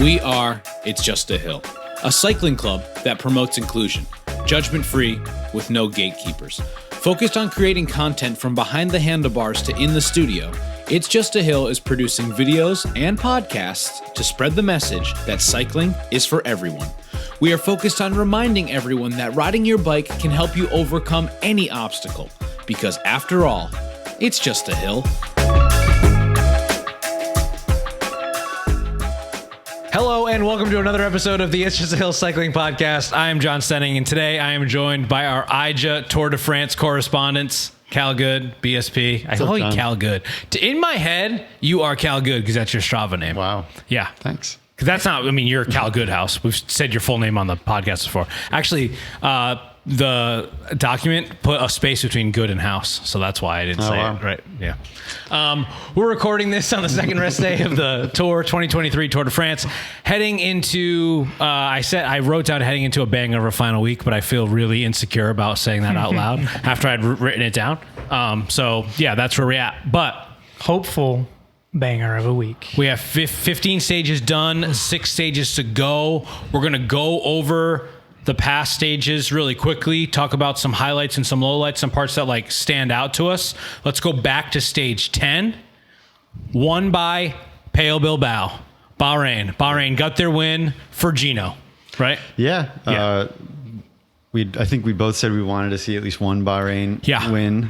We are It's Just a Hill, a cycling club that promotes inclusion, judgment-free, with no gatekeepers. Focused on creating content from behind the handlebars to in the studio, It's Just a Hill is producing videos and podcasts to spread the message that cycling is for everyone. We are focused on reminding everyone that riding your bike can help you overcome any obstacle, because after all, it's just a hill. Hello and welcome to another episode of the It's Just a Hill Cycling Podcast. I am John Stenning, and today I am joined by our IJAH Tour de France correspondents, Cal Good, BSP. I call you Cal Good. In my head, you are Cal Good because that's your Strava name. Wow. Yeah. Thanks. Because that's not, I mean, you're Cal Goodhouse. We've said your full name on the podcast before. Actually, the document put a space between good and house, so that's why I didn't say it. Right? Yeah. We're recording this on the second rest day of the Tour 2023 Tour de France, heading into. I wrote down heading into a banger of a final week, but I feel really insecure about saying that out loud after I'd written it down. So yeah, that's where we're at. But hopeful banger of a week. We have 15 stages done, 6 stages to go. We're gonna go over the past stages really quickly, talk about some highlights and some lowlights, some parts that like stand out to us. Let's go back to stage 10, won by Pello Bilbao, Bahrain. Bahrain got their win for Gino, right? Yeah. I think we both said we wanted to see at least one Bahrain win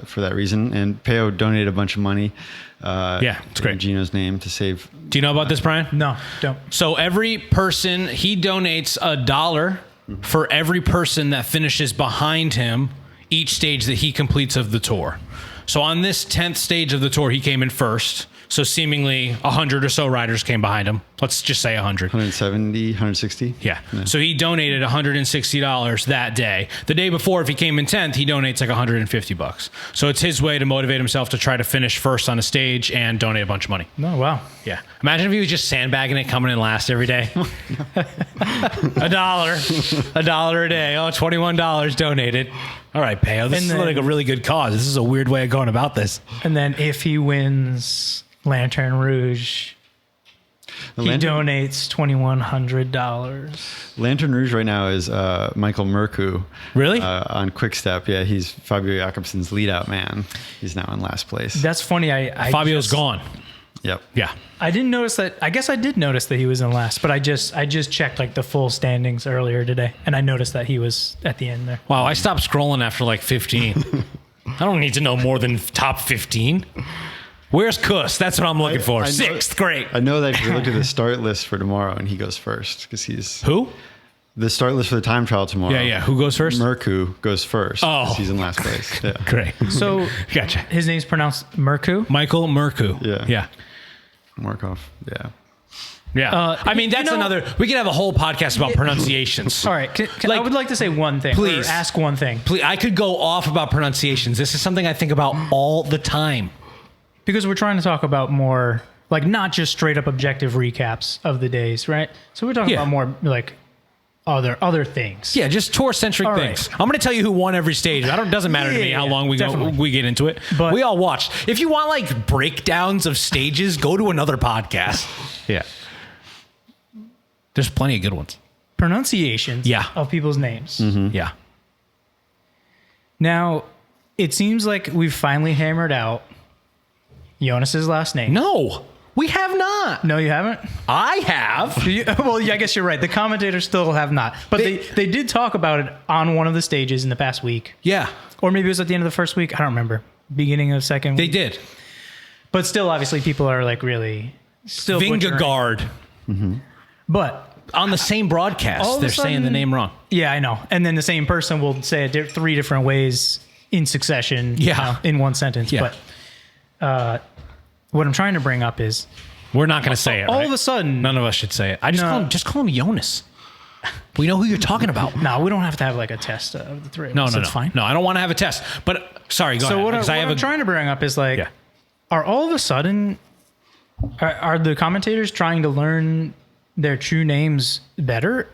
for that reason. And Pello donated a bunch of money. It's great. In Gino's name to save. Do you know about this, Brian? No, don't. So every person, he donates $1 for every person that finishes behind him each stage that he completes of the tour. So on this 10th stage of the tour, he came in first. So seemingly 100 or so riders came behind him. Let's just say 100. 170, 160? Yeah. So he donated $160 that day. The day before, if he came in 10th, he donates like $150. So it's his way to motivate himself to try to finish first on a stage and donate a bunch of money. Oh, wow. Yeah. Imagine if he was just sandbagging it, coming in last every day. $1 a day. Oh, $21 donated. All right, Pello. This is like a really good cause. This is a weird way of going about this. And then if he wins Lantern Rouge, he donates $2,100. Lantern Rouge right now is Michael Murku. Really? On Quick Step. Yeah, he's Fabio Jakobsen's lead out man. He's now in last place. That's funny. Fabio's gone. Yep. Yeah. I didn't notice that. I guess I did notice that he was in last, but I just checked like the full standings earlier today, and I noticed that he was at the end there. Wow, I stopped scrolling after like 15. I don't need to know more than top 15. Where's Kuss? That's what I'm looking for. 6th, great. I know that if you look at the start list for tomorrow, and he goes first because he's who? The start list for the time trial tomorrow. Yeah. Who goes first? Murku goes first. Oh, he's in last place. Yeah. Great. So gotcha. His name's pronounced Murku. Michael Murku. Yeah. Markov. Yeah. Yeah. I mean, that's another. We could have a whole podcast about pronunciations. All right. I would like to say one thing. Please. Or ask one thing. Please. I could go off about pronunciations. This is something I think about all the time. Because we're trying to talk about more, like, not just straight up objective recaps of the days, right? So we're talking about more, like, other things. Yeah, just tour-centric things. I'm going to tell you who won every stage. It doesn't matter to me how long we get into it. But we all watched. If you want, like, breakdowns of stages, go to another podcast. Yeah. There's plenty of good ones. Pronunciations of people's names. Mm-hmm. Yeah. Now, it seems like we've finally hammered out Jonas's last name. No, we have not. No, you haven't? I have. Well, yeah, I guess you're right. The commentators still have not. But they did talk about it on one of the stages in the past week. Yeah. Or maybe it was at the end of the first week. I don't remember. Beginning of second week. They did. But still, obviously, people are like really still Vingegaard. Mm-hmm. But on the same broadcast, they're saying the name wrong. Yeah, I know. And then the same person will say it 3 different ways in succession in one sentence. Yeah. But what I'm trying to bring up is we're not going to say it. All of a sudden, none of us should say it. I just call him Jonas. We know who you're talking about. No, we don't have to have like a test of the three. No, it's fine. No, I don't want to have a test. But sorry, go ahead. So what I'm trying to bring up is like, are all of a sudden are the commentators trying to learn their true names better,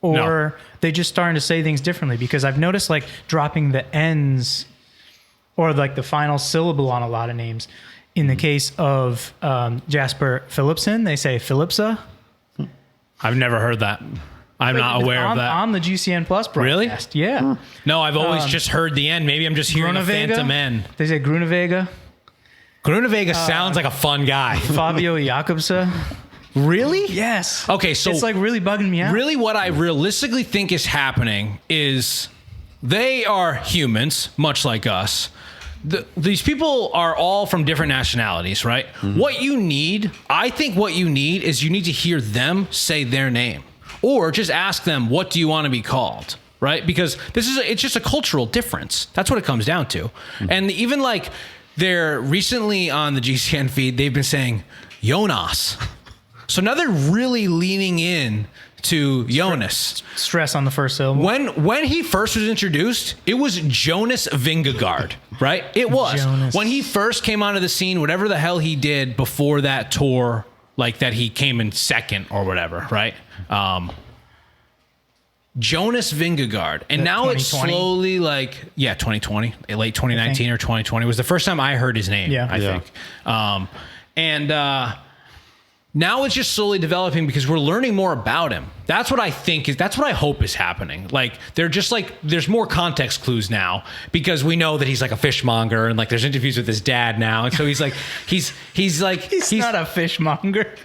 or they just starting to say things differently? Because I've noticed like dropping the N's or like the final syllable on a lot of names. In the case of Jasper Philipsen, they say Philipsa. I've never heard that. I'm not aware of that. On the GCN Plus broadcast. Really? Yeah. No, I've always just heard the end. Maybe I'm just hearing a phantom end. They say Grunewegen. Grunewegen sounds like a fun guy. Fabio Jakobsen. Really? Yes. Okay, so it's like really bugging me out. Really, what I realistically think is happening is they are humans, much like us. These people are all from different nationalities, right? Mm-hmm. I think what you need is you need to hear them say their name. Or just ask them, what do you want to be called? Right? Because it's just a cultural difference. That's what it comes down to. Mm-hmm. And even like they're recently on the GCN feed, they've been saying Jonas. So now they're really leaning in to Jonas. Stress on the first syllable. When he first was introduced, it was Jonas Vingegaard, right? It was. Jonas. When he first came onto the scene, whatever the hell he did before that tour, like that he came in second or whatever, right? Jonas Vingegaard. And now it's slowly like, 2020, late 2019 or 2020 was the first time I heard his name, I think. Now it's just slowly developing because we're learning more about him. That's what I hope is happening. Like, they're just like, there's more context clues now because we know that he's like a fishmonger and like there's interviews with his dad now. And so he's like, he's not a fishmonger.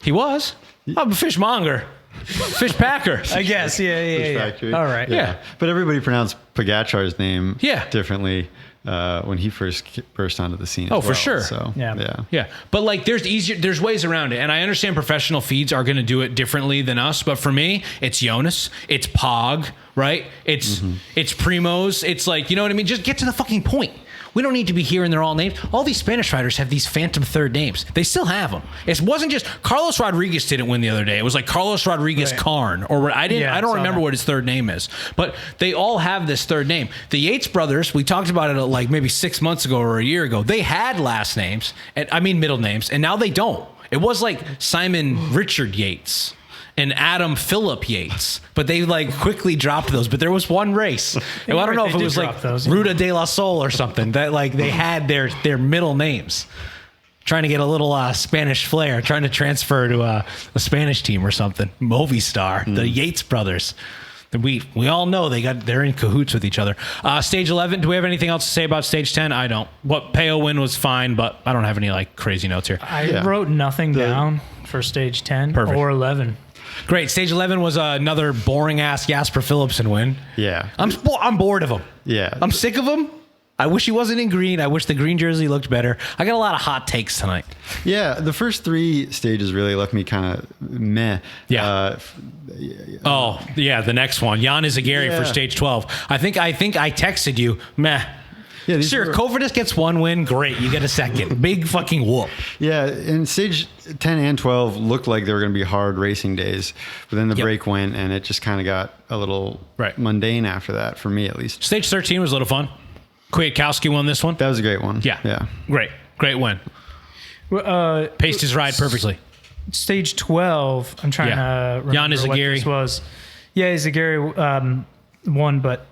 He was. I'm a fishmonger. Fish packer. I guess. Yeah. All right. Yeah. But everybody pronounced Pogacar's name differently when he first burst onto the scene. For sure. So, yeah. But like there's ways around it. And I understand professional feeds are going to do it differently than us. But for me, it's Jonas. It's Pog, right? It's Primoz. It's like, you know what I mean? Just get to the fucking point. We don't need to be hearing their all names. All these Spanish riders have these phantom third names. They still have them. It wasn't just Carlos Rodriguez didn't win the other day. It was like Carlos Rodriguez Carn or I don't remember what his third name is. But they all have this third name. The Yates brothers, we talked about it like maybe 6 months ago or a year ago. They had last names, middle names, and now they don't. It was like Simon Richard Yates and Adam Phillip Yates, but they like quickly dropped those. But there was one race. And I don't know if it was like Ruta de la Sol or something that like they had their middle names, trying to get a little Spanish flair, trying to transfer to a Spanish team or something. Movistar, the Yates brothers. We all know they're in cahoots with each other. Stage 11. Do we have anything else to say about stage 10? I don't. What Peo win was fine, but I don't have any like crazy notes here. I wrote nothing down for stage 10 or 11. Great. Stage 11 was another boring ass Jasper Philipsen win. Yeah. I'm bored of him. Yeah. I'm sick of him. I wish he wasn't in green. I wish the green jersey looked better. I got a lot of hot takes tonight. Yeah. The first three stages really left me kind of meh. Yeah. The next one. Jan Izagirre for stage 12. I think I texted you, meh. Yeah, sure, Covertis gets one win. Great. You get a second. Big fucking whoop. Yeah, and stage 10 and 12 looked like they were going to be hard racing days. But then the break went, and it just kind of got a little mundane after that, for me at least. Stage 13 was a little fun. Kwiatkowski won this one. That was a great one. Yeah. Great win. Paced his ride perfectly. Stage 12, I'm trying to remember what this was. Yeah, Izagirre won, but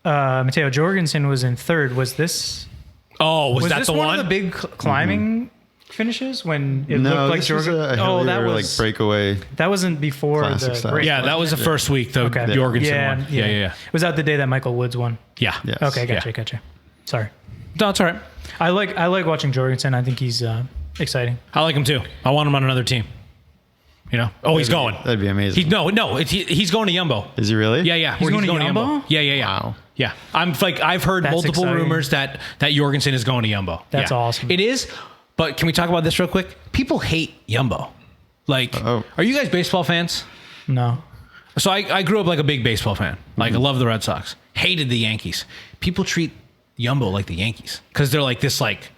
Matteo Jorgensen was in third. Was this? Oh, was that this the one of the big climbing finishes when it looked like Jorgensen? That was like breakaway. That wasn't before the break. Yeah, that was the first week. The Jorgensen one. Yeah. Was that the day that Michael Woods won? Yeah. Yes. Okay, gotcha. Sorry. No, it's all right. I like watching Jorgensen. I think he's exciting. I like him too. I want him on another team. You know? Oh, he's going. That'd be amazing. He's going to Jumbo. Is he really? Yeah. He's going to Jumbo? Yeah. Wow. Yeah. I've heard multiple rumors that Jorgensen is going to Jumbo. That's awesome. It is. But can we talk about this real quick? People hate Jumbo. Like, are you guys baseball fans? No. So I grew up like a big baseball fan. Like, I love the Red Sox. Hated the Yankees. People treat Jumbo like the Yankees because they're like this like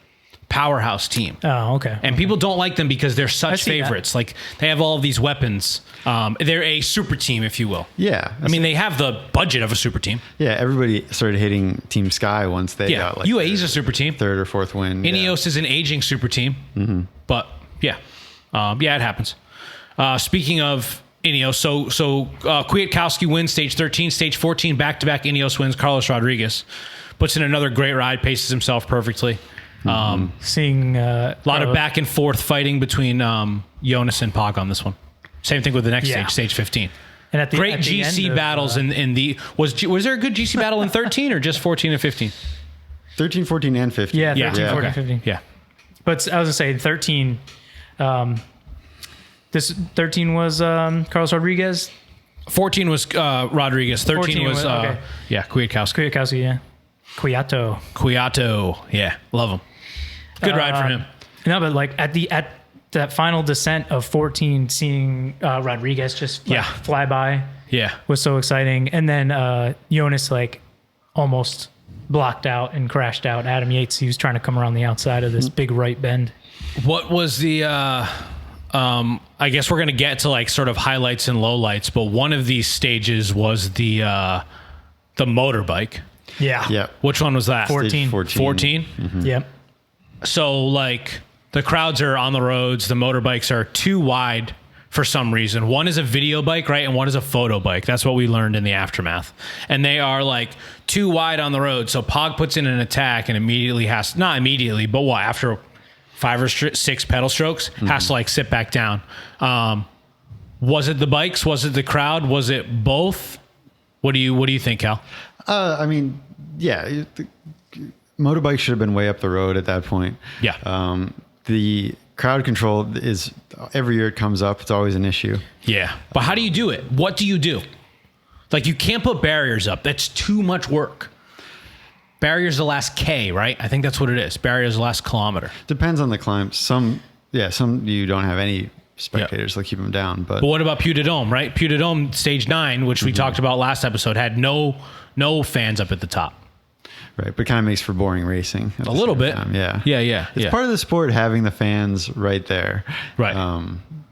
powerhouse team. Oh, okay. And people don't like them because they're such favorites. Like, they have all of these weapons. They're a super team, if you will. Yeah. I mean, they have the budget of a super team. Yeah, everybody started hating Team Sky once they got like UAE's a super team. Third or fourth win. Ineos is an aging super team. Mm-hmm. But yeah, it happens. Speaking of Ineos, so Kwiatkowski wins stage 13, stage 14, back-to-back Ineos wins. Carlos Rodriguez puts in another great ride, paces himself perfectly. Seeing a lot of back and forth fighting between Jonas and Pog on this one. Same thing with the next stage 15. And at the great at the GC battles in the was there a good GC battle in 13 or just 14 and 15? 13, 14, and 15. Yeah, 13, 14, 15. Yeah. But I was gonna say 13. This 13 was Carlos Rodriguez. 14 was Rodriguez. 13 was Kwiatkowski. Kwiatkowski, yeah. Kwiato, yeah, love him. Good ride for him. No, but like at that final descent of 14, seeing Rodriguez just fly by, was so exciting. And then Jonas like almost blocked out and crashed out Adam Yates. He was trying to come around the outside of this big right bend. What was the? I guess we're gonna get to like sort of highlights and lowlights, but one of these stages was the motorbike. Yeah. Which one was that? 14. 14? Mm-hmm. Yep. So like the crowds are on the roads, the motorbikes are too wide for some reason. One is a video bike, right? And one is a photo bike. That's what we learned in the aftermath. And they are like too wide on the road. So Pog puts in an attack and immediately not immediately, but after 5 or 6 pedal strokes, has to like sit back down. Was it the bikes? Was it the crowd? Was it both? What do you think, Cal? I mean, yeah, the motorbike should have been way up the road at that point. Yeah. The crowd control is every year it comes up. It's always an issue. Yeah. But how do you do it? What do you do? Like you can't put barriers up. That's too much work. Barriers the last K, right? I think that's what it is. Barriers the last kilometer. Depends on the climb. Some you don't have any spectators, they'll keep them down. But what about Puy de Dôme, right? Puy de Dôme stage 9, which we talked about last episode, had no fans up at the top. Right, but kind of makes for boring racing. A little bit. Yeah. It's part of the sport having the fans right there. Right.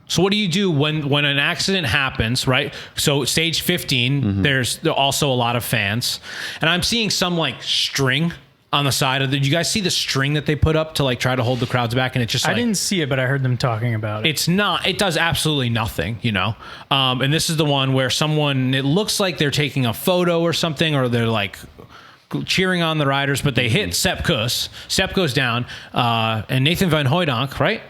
So what do you do when an accident happens, right? So stage 15, there's also a lot of fans. And I'm seeing some like string on the side of did you guys see the string that they put up to like try to hold the crowds back? And it's just like, I didn't see it, but I heard them talking about it. It does absolutely nothing, you know? And this is the one where it looks like they're taking a photo or something, or they're like cheering on the riders, but they hit Sepp Kuss. Sepp goes down, and Nathan Van Hooydonk, right?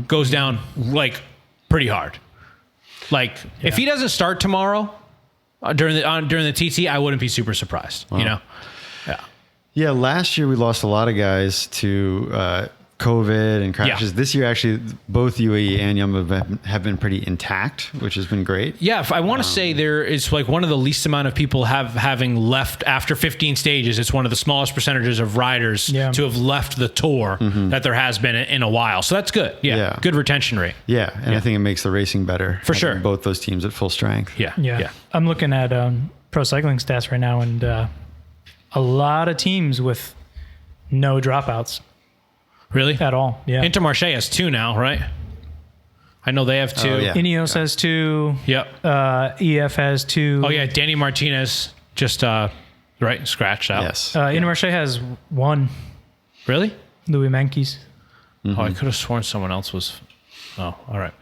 Goes down like pretty hard. Like if he doesn't start tomorrow during the TT, I wouldn't be super surprised. Wow. You know? Yeah. Last year we lost a lot of guys to COVID and crashes. This year, actually, both UAE and Yamaha have been pretty intact, which has been great. Yeah, I want to say there is like one of the least amount of people having left after 15 stages. It's one of the smallest percentages of riders to have left the tour that there has been in a while. So that's good. Yeah. Good retention rate. Yeah, and I think it makes the racing better. For sure. Both those teams at full strength. Yeah. I'm looking at pro cycling stats right now, and a lot of teams with no dropouts. Really? At all, yeah. Intermarché has 2 now, right? I know they have 2. Ineos has 2. Yep. EF has 2. Oh, yeah. Danny Martinez just, scratched out. Yes. Intermarché has 1. Really? Louis Menkes. Oh, I could have sworn someone else was... Oh, all right.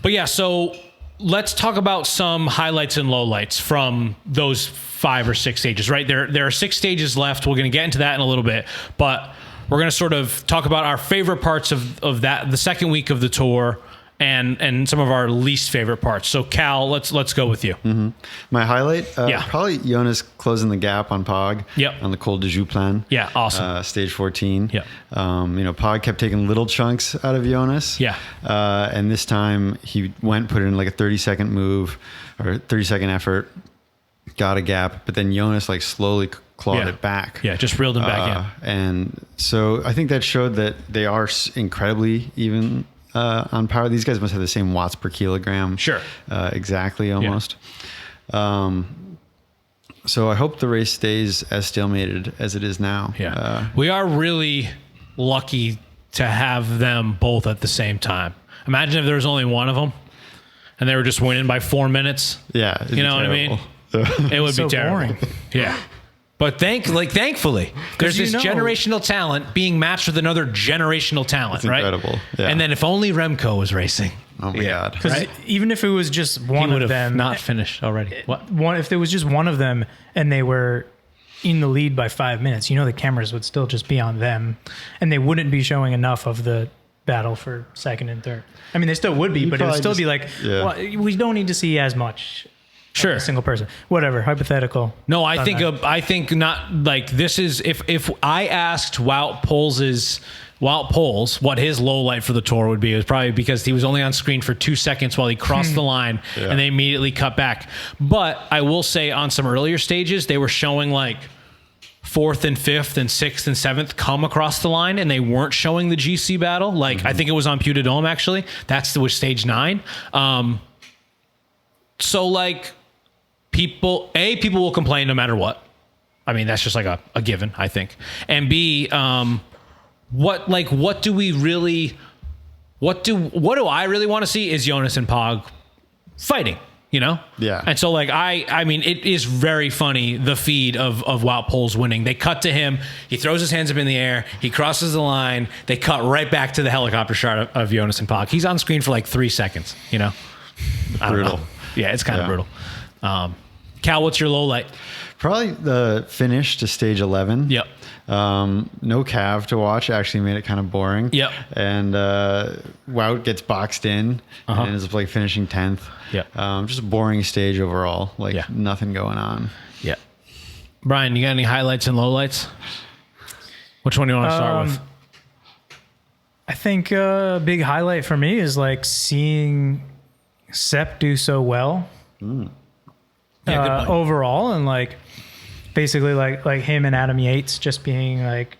But yeah, so let's talk about some highlights and lowlights from those 5 or 6 stages, right? There are 6 stages left. We're going to get into that in a little bit, but... We're going to sort of talk about our favorite parts of that, the second week of the tour, and some of our least favorite parts. So, Cal, let's go with you. My highlight, probably Jonas closing the gap on Pog. On the Col de Joux plan. Yeah, awesome. Stage 14. Yeah. Pog kept taking little chunks out of Jonas. Yeah. And this time he put in like a 30-second move or 30-second effort, got a gap, but then Jonas like slowly clawed it back. Yeah, just reeled him back in. And so I think that showed that they are incredibly even on power. These guys must have the same watts per kilogram. Sure. Exactly, almost. So I hope the race stays as stalemated as it is now. Yeah. We are really lucky to have them both at the same time. Imagine if there was only one of them and they were just winning by 4 minutes. Yeah. You know what I mean? It would be terrible. Boring. Yeah. But thankfully, there's this generational talent being matched with another generational talent, right? Incredible. Yeah. And then if only Remco was racing. Oh my God. Because even if it was just one of them, not finished already. If there was just one of them and they were in the lead by 5 minutes, the cameras would still just be on them, and they wouldn't be showing enough of the battle for second and third. I mean, they still would be, but it would still be like, well, we don't need to see as much. Sure. A single person. Whatever. Hypothetical. No, I think not like this is if I asked Wout Poels what his low light for the tour would be, it was probably because he was only on screen for 2 seconds while he crossed the line and they immediately cut back. But I will say on some earlier stages, they were showing like 4th and 5th and 6th and 7th come across the line, and they weren't showing the GC battle. Like I think it was on Puy de Dôme actually. Was stage 9. So like people will complain no matter what. I mean, that's just like a given, I think. And B, what do I really want to see is Jonas and Pog fighting, you know? Yeah. And so like, I mean, it is very funny, the feed of Wout Poels winning. They cut to him. He throws his hands up in the air. He crosses the line. They cut right back to the helicopter shot of Jonas and Pog. He's on screen for like 3 seconds, you know? Brutal. Yeah, it's kind of brutal. Cal, what's your low light? Probably the finish to stage 11. Yep. No Cav to watch. Actually made it kind of boring. Yep. And Wout gets boxed in and ends up like finishing 10th. Yep. Just a boring stage overall. Like nothing going on. Yeah. Brian, you got any highlights and lowlights? Which one do you want to start with? I think a big highlight for me is like seeing Sepp do so well. Overall, and like basically like him and Adam Yates just being like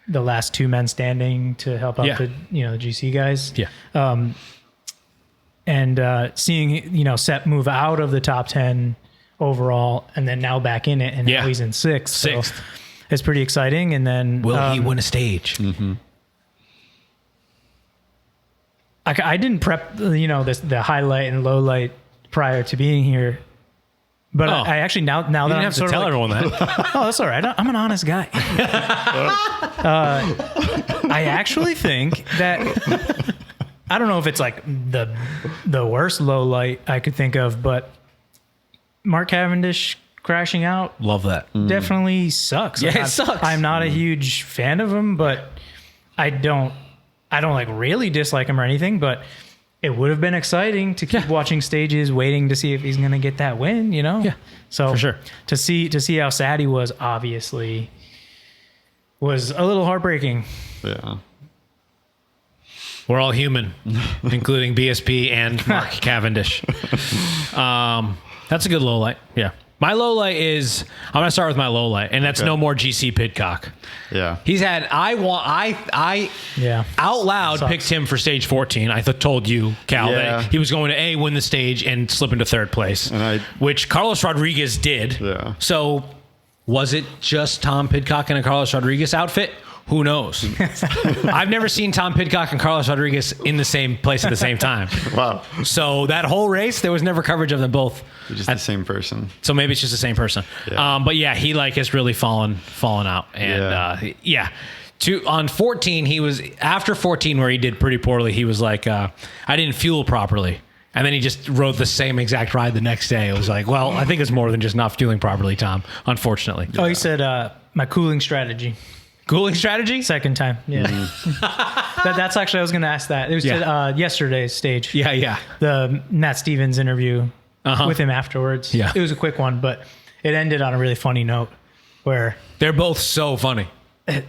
the last 2 men standing to help out the GC guys. Yeah. And seeing Sepp move out of the top 10 overall, and then now back in it, and now he's in 6th. So it's pretty exciting. And then will he win a stage? Mm-hmm. I didn't prep the highlight and low light prior to being here. But I actually now that I'm have to tell everyone that. Oh, that's all right. I'm an honest guy. I actually think that I don't know if it's like the worst low light I could think of, but Mark Cavendish crashing out. Love that. Definitely sucks. Yeah, like, it sucks. I'm not a huge fan of him, but I don't like really dislike him or anything, but it would have been exciting to keep watching stages, waiting to see if he's going to get that win, you know? Yeah. So for sure. To see how sad he was, obviously, was a little heartbreaking. Yeah. We're all human, including BSP and Mark Cavendish. That's a good low light. Yeah. My low light is, I'm going to start with my low light, and that's no more GC Pidcock. Yeah. He's had, I out loud picked him for stage 14. I told you, Cal, that he was going to win the stage and slip into 3rd place, which Carlos Rodriguez did. Yeah. So was it just Tom Pidcock in a Carlos Rodriguez outfit? Who knows? I've never seen Tom Pidcock and Carlos Rodriguez in the same place at the same time. Wow. So that whole race, there was never coverage of them both. They're just the same person. So maybe it's just the same person. Yeah. But yeah, he like has really fallen out. And on 14, he was after 14 where he did pretty poorly. He was like, I didn't fuel properly. And then he just rode the same exact ride the next day. It was like, well, I think it's more than just not fueling properly, Tom, unfortunately. Oh, he said my cooling strategy. Cooling strategy? Second time. Yeah. That's actually, I was going to ask that. It was yesterday's stage. Yeah. The Matt Stevens interview with him afterwards. Yeah. It was a quick one, but it ended on a really funny note where they're both so funny.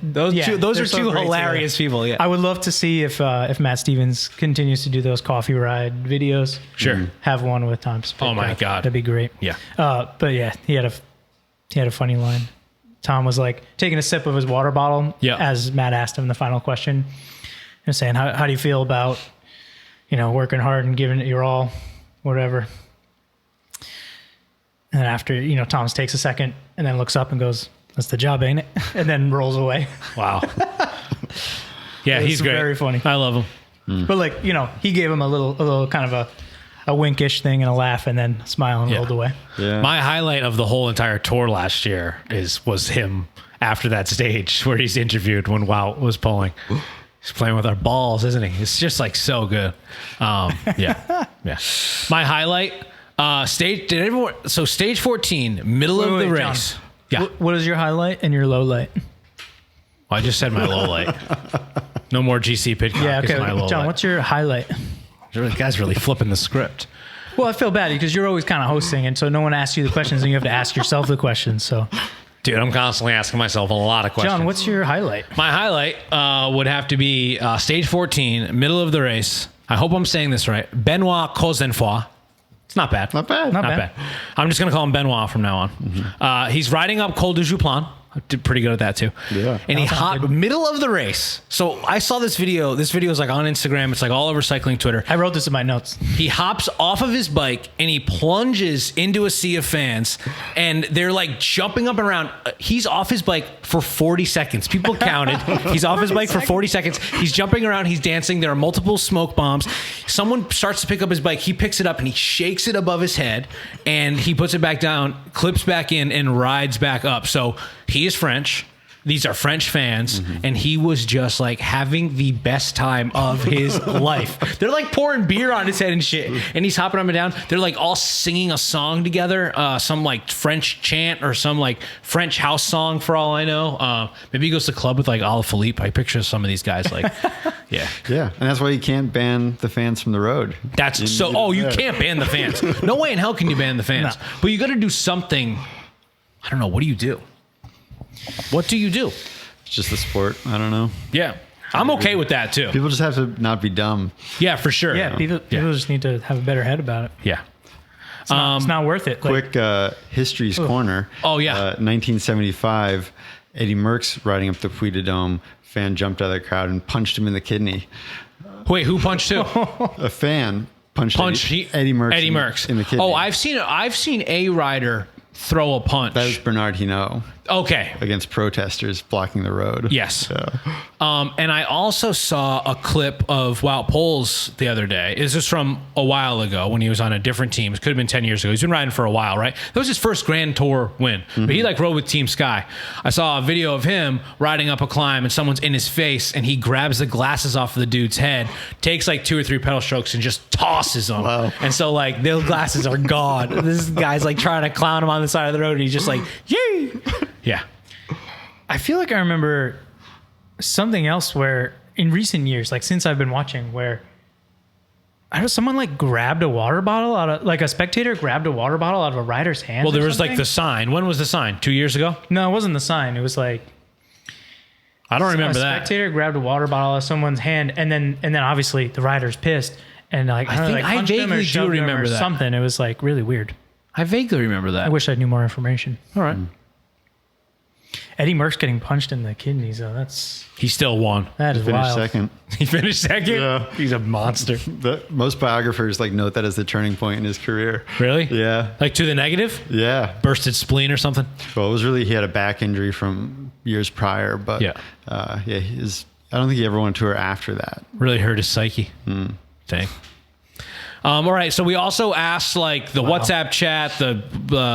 Those are two hilarious people. Yeah. I would love to see if Matt Stevens continues to do those coffee ride videos. Sure. Have one with Tom Spitcock. Oh my God. That'd be great. Yeah. But yeah, he had a funny line. Tom was like taking a sip of his water bottle as Matt asked him the final question and saying, how do you feel about, working hard and giving it your all, whatever. And then after, Tom takes a second and then looks up and goes, that's the job, ain't it? And then rolls away. Wow. Yeah, he's great. Very funny. I love him. But he gave him a little kind of a winkish thing and a laugh and then smile and rolled away. Yeah. My highlight of the whole entire tour last year was him after that stage where he's interviewed when Wout was pulling. He's playing with our balls, isn't he? It's just like so good. Yeah. My highlight, stage 14, middle of the race. John, yeah. What is your highlight and your low light? I just said my low light. No more GC Pidcock. Yeah, okay. John, what's your highlight? The guy's really flipping the script. Well, I feel bad because you're always kind of hosting, and so no one asks you the questions, and you have to ask yourself the questions. So, dude, I'm constantly asking myself a lot of questions. John, what's your highlight? My highlight would have to be stage 14, middle of the race. I hope I'm saying this right. Benoit Cosenfoy. It's not bad. Not bad. I'm just going to call him Benoit from now on. Mm-hmm. He's riding up Col du Jouplan. I did pretty good at that too. Yeah. And he hopped middle of the race. So I saw this video. This video is like on Instagram. It's like all over cycling Twitter. I wrote this in my notes. He hops off of his bike and he plunges into a sea of fans, and they're like jumping up and around. He's off his bike for 40 seconds. People counted. He's off his bike for 40 seconds. He's jumping around. He's dancing. There are multiple smoke bombs. Someone starts to pick up his bike. He picks it up and he shakes it above his head, and he puts it back down, clips back in, and rides back up. So he is French. These are French fans, and he was just like having the best time of his life. They're like pouring beer on his head and shit, and he's hopping up and down. They're like all singing a song together, some like French chant or some like French house song for all I know. Maybe he goes to club with like Alaphilippe. I picture some of these guys like, yeah. And that's why you can't ban the fans from the road. That's so. Oh, you can't ban the fans. No way in hell can you ban the fans. No. But you got to do something. I don't know. What do you do? What do you do? It's just the sport. I don't know. Yeah. I'm okay with that too. People just have to not be dumb. Yeah, for sure. Yeah, people just need to have a better head about it. Yeah. It's not worth it. Quick History's Corner. Oh, yeah. 1975, Eddie Merckx riding up the Puy de Dôme. Fan jumped out of the crowd and punched him in the kidney. Wait, who punched who? A fan punched Eddie Merckx in the kidney. Oh, I've seen a rider throw a punch. That was Bernard Hinault. Okay. Against protesters blocking the road. Yes. And I also saw a clip of Wout Poels the other day. This is from a while ago when he was on a different team. It could have been 10 years ago. He's been riding for a while, right? That was his first Grand Tour win. But he like rode with Team Sky. I saw a video of him riding up a climb and someone's in his face and he grabs the glasses off of the dude's head, takes like 2 or 3 pedal strokes and just tosses them. Wow. And so like those glasses are gone. This guy's like trying to clown him on the side of the road and he's just like, yay! Yeah. I feel like I remember something else where in recent years, like since I've been watching, where someone like grabbed a water bottle out of, like a spectator grabbed a water bottle out of a rider's hand. Well, there was like the sign. When was the sign? 2 years ago? No, it wasn't the sign. It was like, I don't remember that. A spectator grabbed a water bottle out of someone's hand, and then obviously the rider's pissed, and like I vaguely do remember that. Something. It was like really weird. I vaguely remember that. I wish I knew more information. All right. Eddie Merckx getting punched in the kidneys, though. He still won. That is wild. Second. He finished second? Yeah. He's a monster. Most biographers like note that as the turning point in his career. Really? Yeah. Like to the negative? Yeah. Bursted spleen or something? Well, it was really, he had a back injury from years prior, but I don't think he ever won a tour after that. Really hurt his psyche. Dang. All right, so we also asked like the WhatsApp chat, the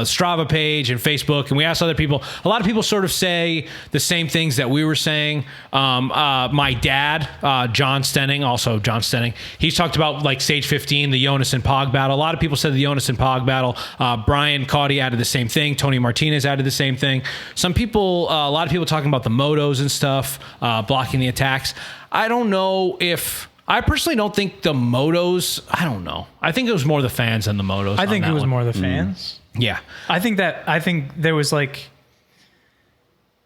Strava page, and Facebook, and we asked other people. A lot of people sort of say the same things that we were saying. My dad, John Stenning, he's talked about like stage 15, the Jonas and Pog battle. A lot of people said the Jonas and Pog battle. Brian Caudy added the same thing. Tony Martinez added the same thing. A lot of people talking about the motos and stuff, blocking the attacks. I personally don't think the motos, I don't know. I think it was more the fans than the motos. I think it was more the fans. Yeah. I think there was like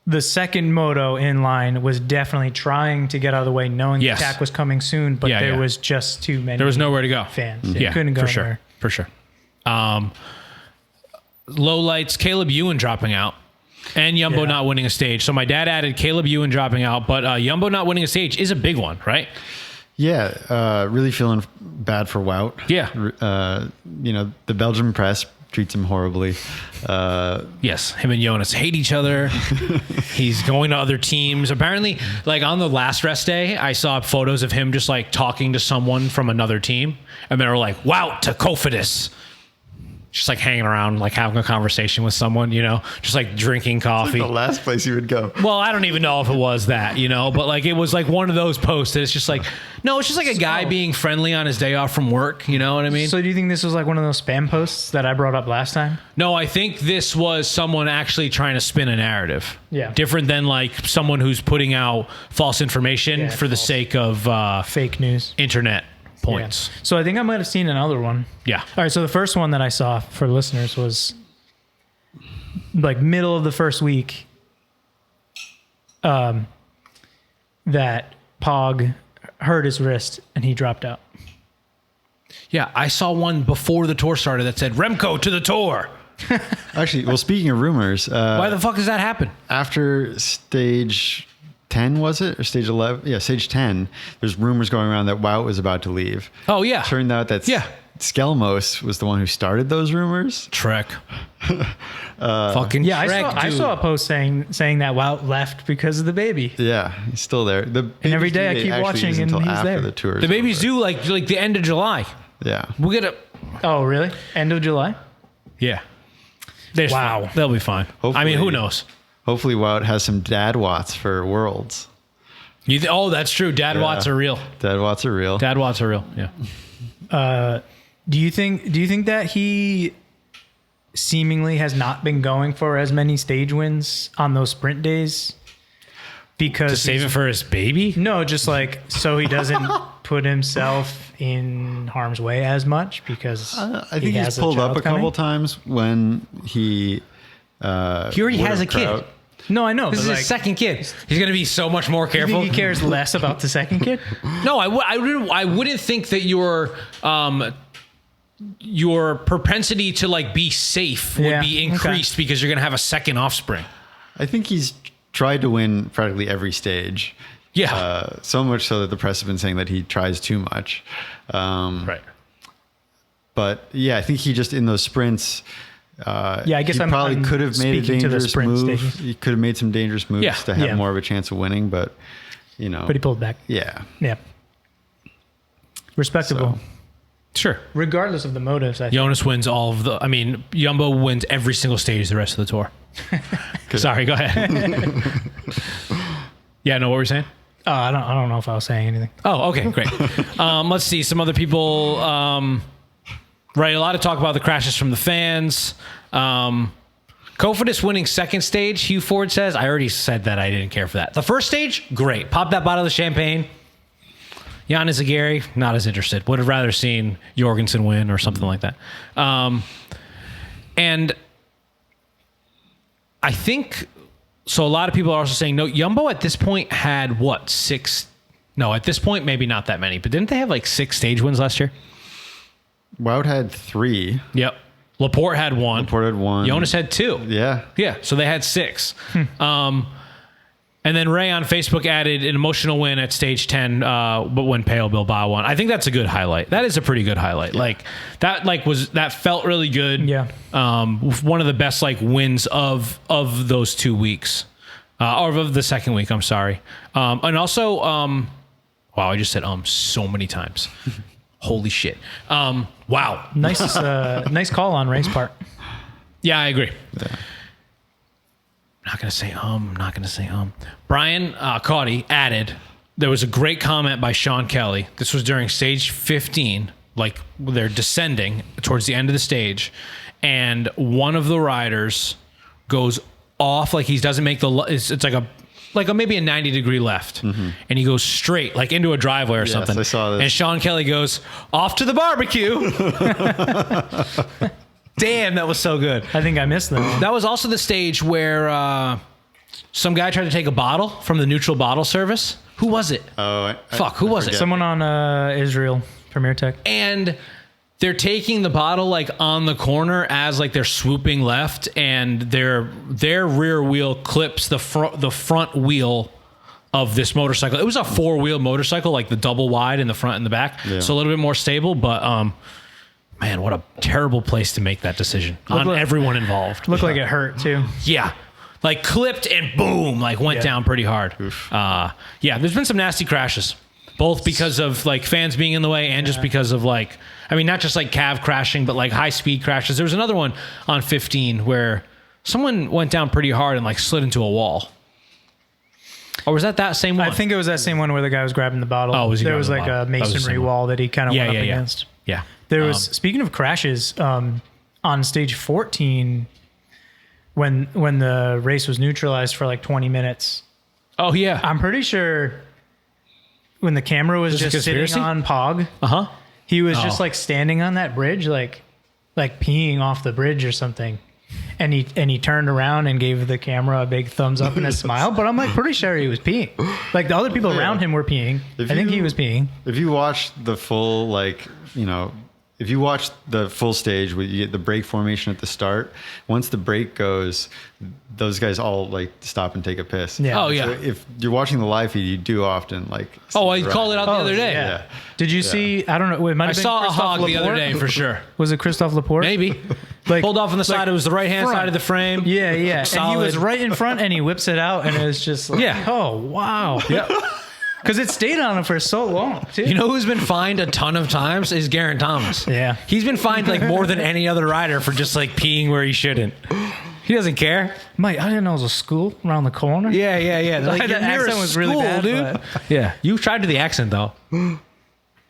the second moto in line was definitely trying to get out of the way, knowing the attack was coming soon, but there was just too many. There was nowhere to go. Fans. Yeah, couldn't go anywhere. For sure. Low lights, Caleb Ewan dropping out. And Jumbo not winning a stage. So my dad added Caleb Ewan dropping out, but Jumbo not winning a stage is a big one, right? Yeah, really feeling bad for Wout. Yeah. The Belgian press treats him horribly. Yes, him and Jonas hate each other. He's going to other teams. Apparently, like on the last rest day, I saw photos of him just like talking to someone from another team, and they were like, Wout to Cofidis. just like hanging around, like having a conversation with someone, just like drinking coffee. Like the last place you would go. Well, I don't even know if it was that, but like it was like one of those posts that it's just like, no, it's just like a guy being friendly on his day off from work. You know what I mean? So do you think this was like one of those spam posts that I brought up last time? No, I think this was someone actually trying to spin a narrative. Yeah. Different than like someone who's putting out false information for the sake of fake news, internet points. Yeah. So I think I might have seen another one. Yeah. All right. So the first one that I saw for listeners was like middle of the first week. That Pog hurt his wrist and he dropped out. Yeah, I saw one before the tour started that said Remco to the tour. Actually, well, speaking of rumors, why the fuck does that happen? After stage 10, was it? Or stage 11? Yeah, stage 10. There's rumors going around that Wout was about to leave. Oh, yeah. Turned out that Skelmos was the one who started those rumors. Trek. Fucking yeah, Trek, I saw a post saying that Wout left because of the baby. Yeah, he's still there. And every day I keep watching and he's there. The baby's due like the end of July. Yeah. We'll get it. Oh, really? End of July? Yeah. Wow. Fine. They'll be fine. Hopefully, I mean, who knows? Hopefully Wout has some dad watts for Worlds. That's true. Dad watts are real. Dad watts are real. Dad watts are real. Yeah. Do you think that he seemingly has not been going for as many stage wins on those sprint days? Because to save it for his baby? No, just like so he doesn't put himself in harm's way as much because I think he's pulled up a couple times when he already has a kid. No, I know. This is his second kid. He's going to be so much more careful. You think he cares less about the second kid? No, I wouldn't think that your propensity to like be safe would be increased because you're going to have a second offspring. I think he's tried to win practically every stage. Yeah. So much so that the press have been saying that he tries too much. Right. But yeah, I think he just in those sprints. I guess he probably could have made a dangerous move. Stages. He could have made some dangerous moves to have more of a chance of winning, but But he pulled back. Yeah. Yeah. Respectable. So, sure. Regardless of the motives, I think. Jonas wins all of the. I mean, Jumbo wins every single stage the rest of the tour. Sorry, go ahead. Yeah, no, what were you saying? I don't know if I was saying anything. Oh, okay, great. Let's see some other people. Right, a lot of talk about the crashes from the fans. Cofidis winning second stage, Hugh Ford says. I already said that I didn't care for that. The first stage, great. Pop that bottle of champagne. Jan Izagirre, not as interested. Would have rather seen Jorgensen win or something like that. And I think, so a lot of people are also saying, no, Jumbo at this point had what, 6? No, at this point, maybe not that many. But didn't they have like 6 stage wins last year? Wout had 3. Yep. Laporte had 1. Jonas had 2. Yeah. Yeah. So they had 6. And then Ray on Facebook added an emotional win at stage 10, but when Peo Bilbao won. I think that's a good highlight. That is a pretty good highlight. Yeah. That felt really good. Yeah. One of the best wins of those 2 weeks. Or of the second week, I'm sorry. And also, wow, I just said so many times. Holy shit. Wow. Nice call on Ray's part. Yeah, I agree. Yeah. Not going to say Brian Caudy added, there was a great comment by Sean Kelly. This was during stage 15, they're descending towards the end of the stage, and one of the riders goes off, he doesn't make it's maybe a 90-degree left, and he goes straight, into a driveway or something. I saw this. And Sean Kelly goes, off to the barbecue. Damn, that was so good. I think I missed that. That was also the stage where some guy tried to take a bottle from the neutral bottle service. Who was it? Oh, who was it? Someone on Israel Premier Tech. And they're taking the bottle on the corner as they're swooping left, and their rear wheel clips the front wheel of this motorcycle. It was a 4-wheel motorcycle, the double wide in the front and the back, so a little bit more stable, but man, what a terrible place to make that decision on everyone involved. Looked like it hurt too. Yeah. Clipped and boom, went down pretty hard. Yeah, there's been some nasty crashes, both because of fans being in the way and just because of I mean, not just like cav crashing, but like high speed crashes. There was another one on 15 where someone went down pretty hard and like slid into a wall. Or was that same one? I think it was that same one where the guy was grabbing the bottle. Oh, there was like a masonry wall that he kind of went up against. Yeah. There was, speaking of crashes, on stage 14, when the race was neutralized for like 20 minutes. Oh, yeah. I'm pretty sure when the camera was just sitting on Pog, he was just like standing on that bridge, like peeing off the bridge or something. And he turned around and gave the camera a big thumbs up and a smile. But I'm like pretty sure he was peeing. Like the other people around him were peeing. I think he was peeing. If you watch the full, like, you know, if you watch the full stage where you get the break formation at the start, once the break goes, those guys all like stop and take a piss. Yeah. Oh, yeah. So if you're watching the live feed, you do often like. Oh, I called it out the other day. Yeah. Did you see? I don't know. It might have been saw Christophe a hog the Laporte. other day for sure. Was it Christophe Laporte? Maybe. Like pulled off on the side. It was the right hand front. side of the frame. Yeah, yeah. Solid. And he was right in front, and he whips it out, and it was just like, oh wow. Yeah. Because it stayed on him for so long, too. You know who's been fined a ton of times is Geraint Thomas. Yeah. He's been fined like more than any other rider for just like peeing where he shouldn't. He doesn't care. Mate, I didn't know it was a school around the corner. Yeah. Like, The accent was really bad, dude. Yeah. You tried to the accent though.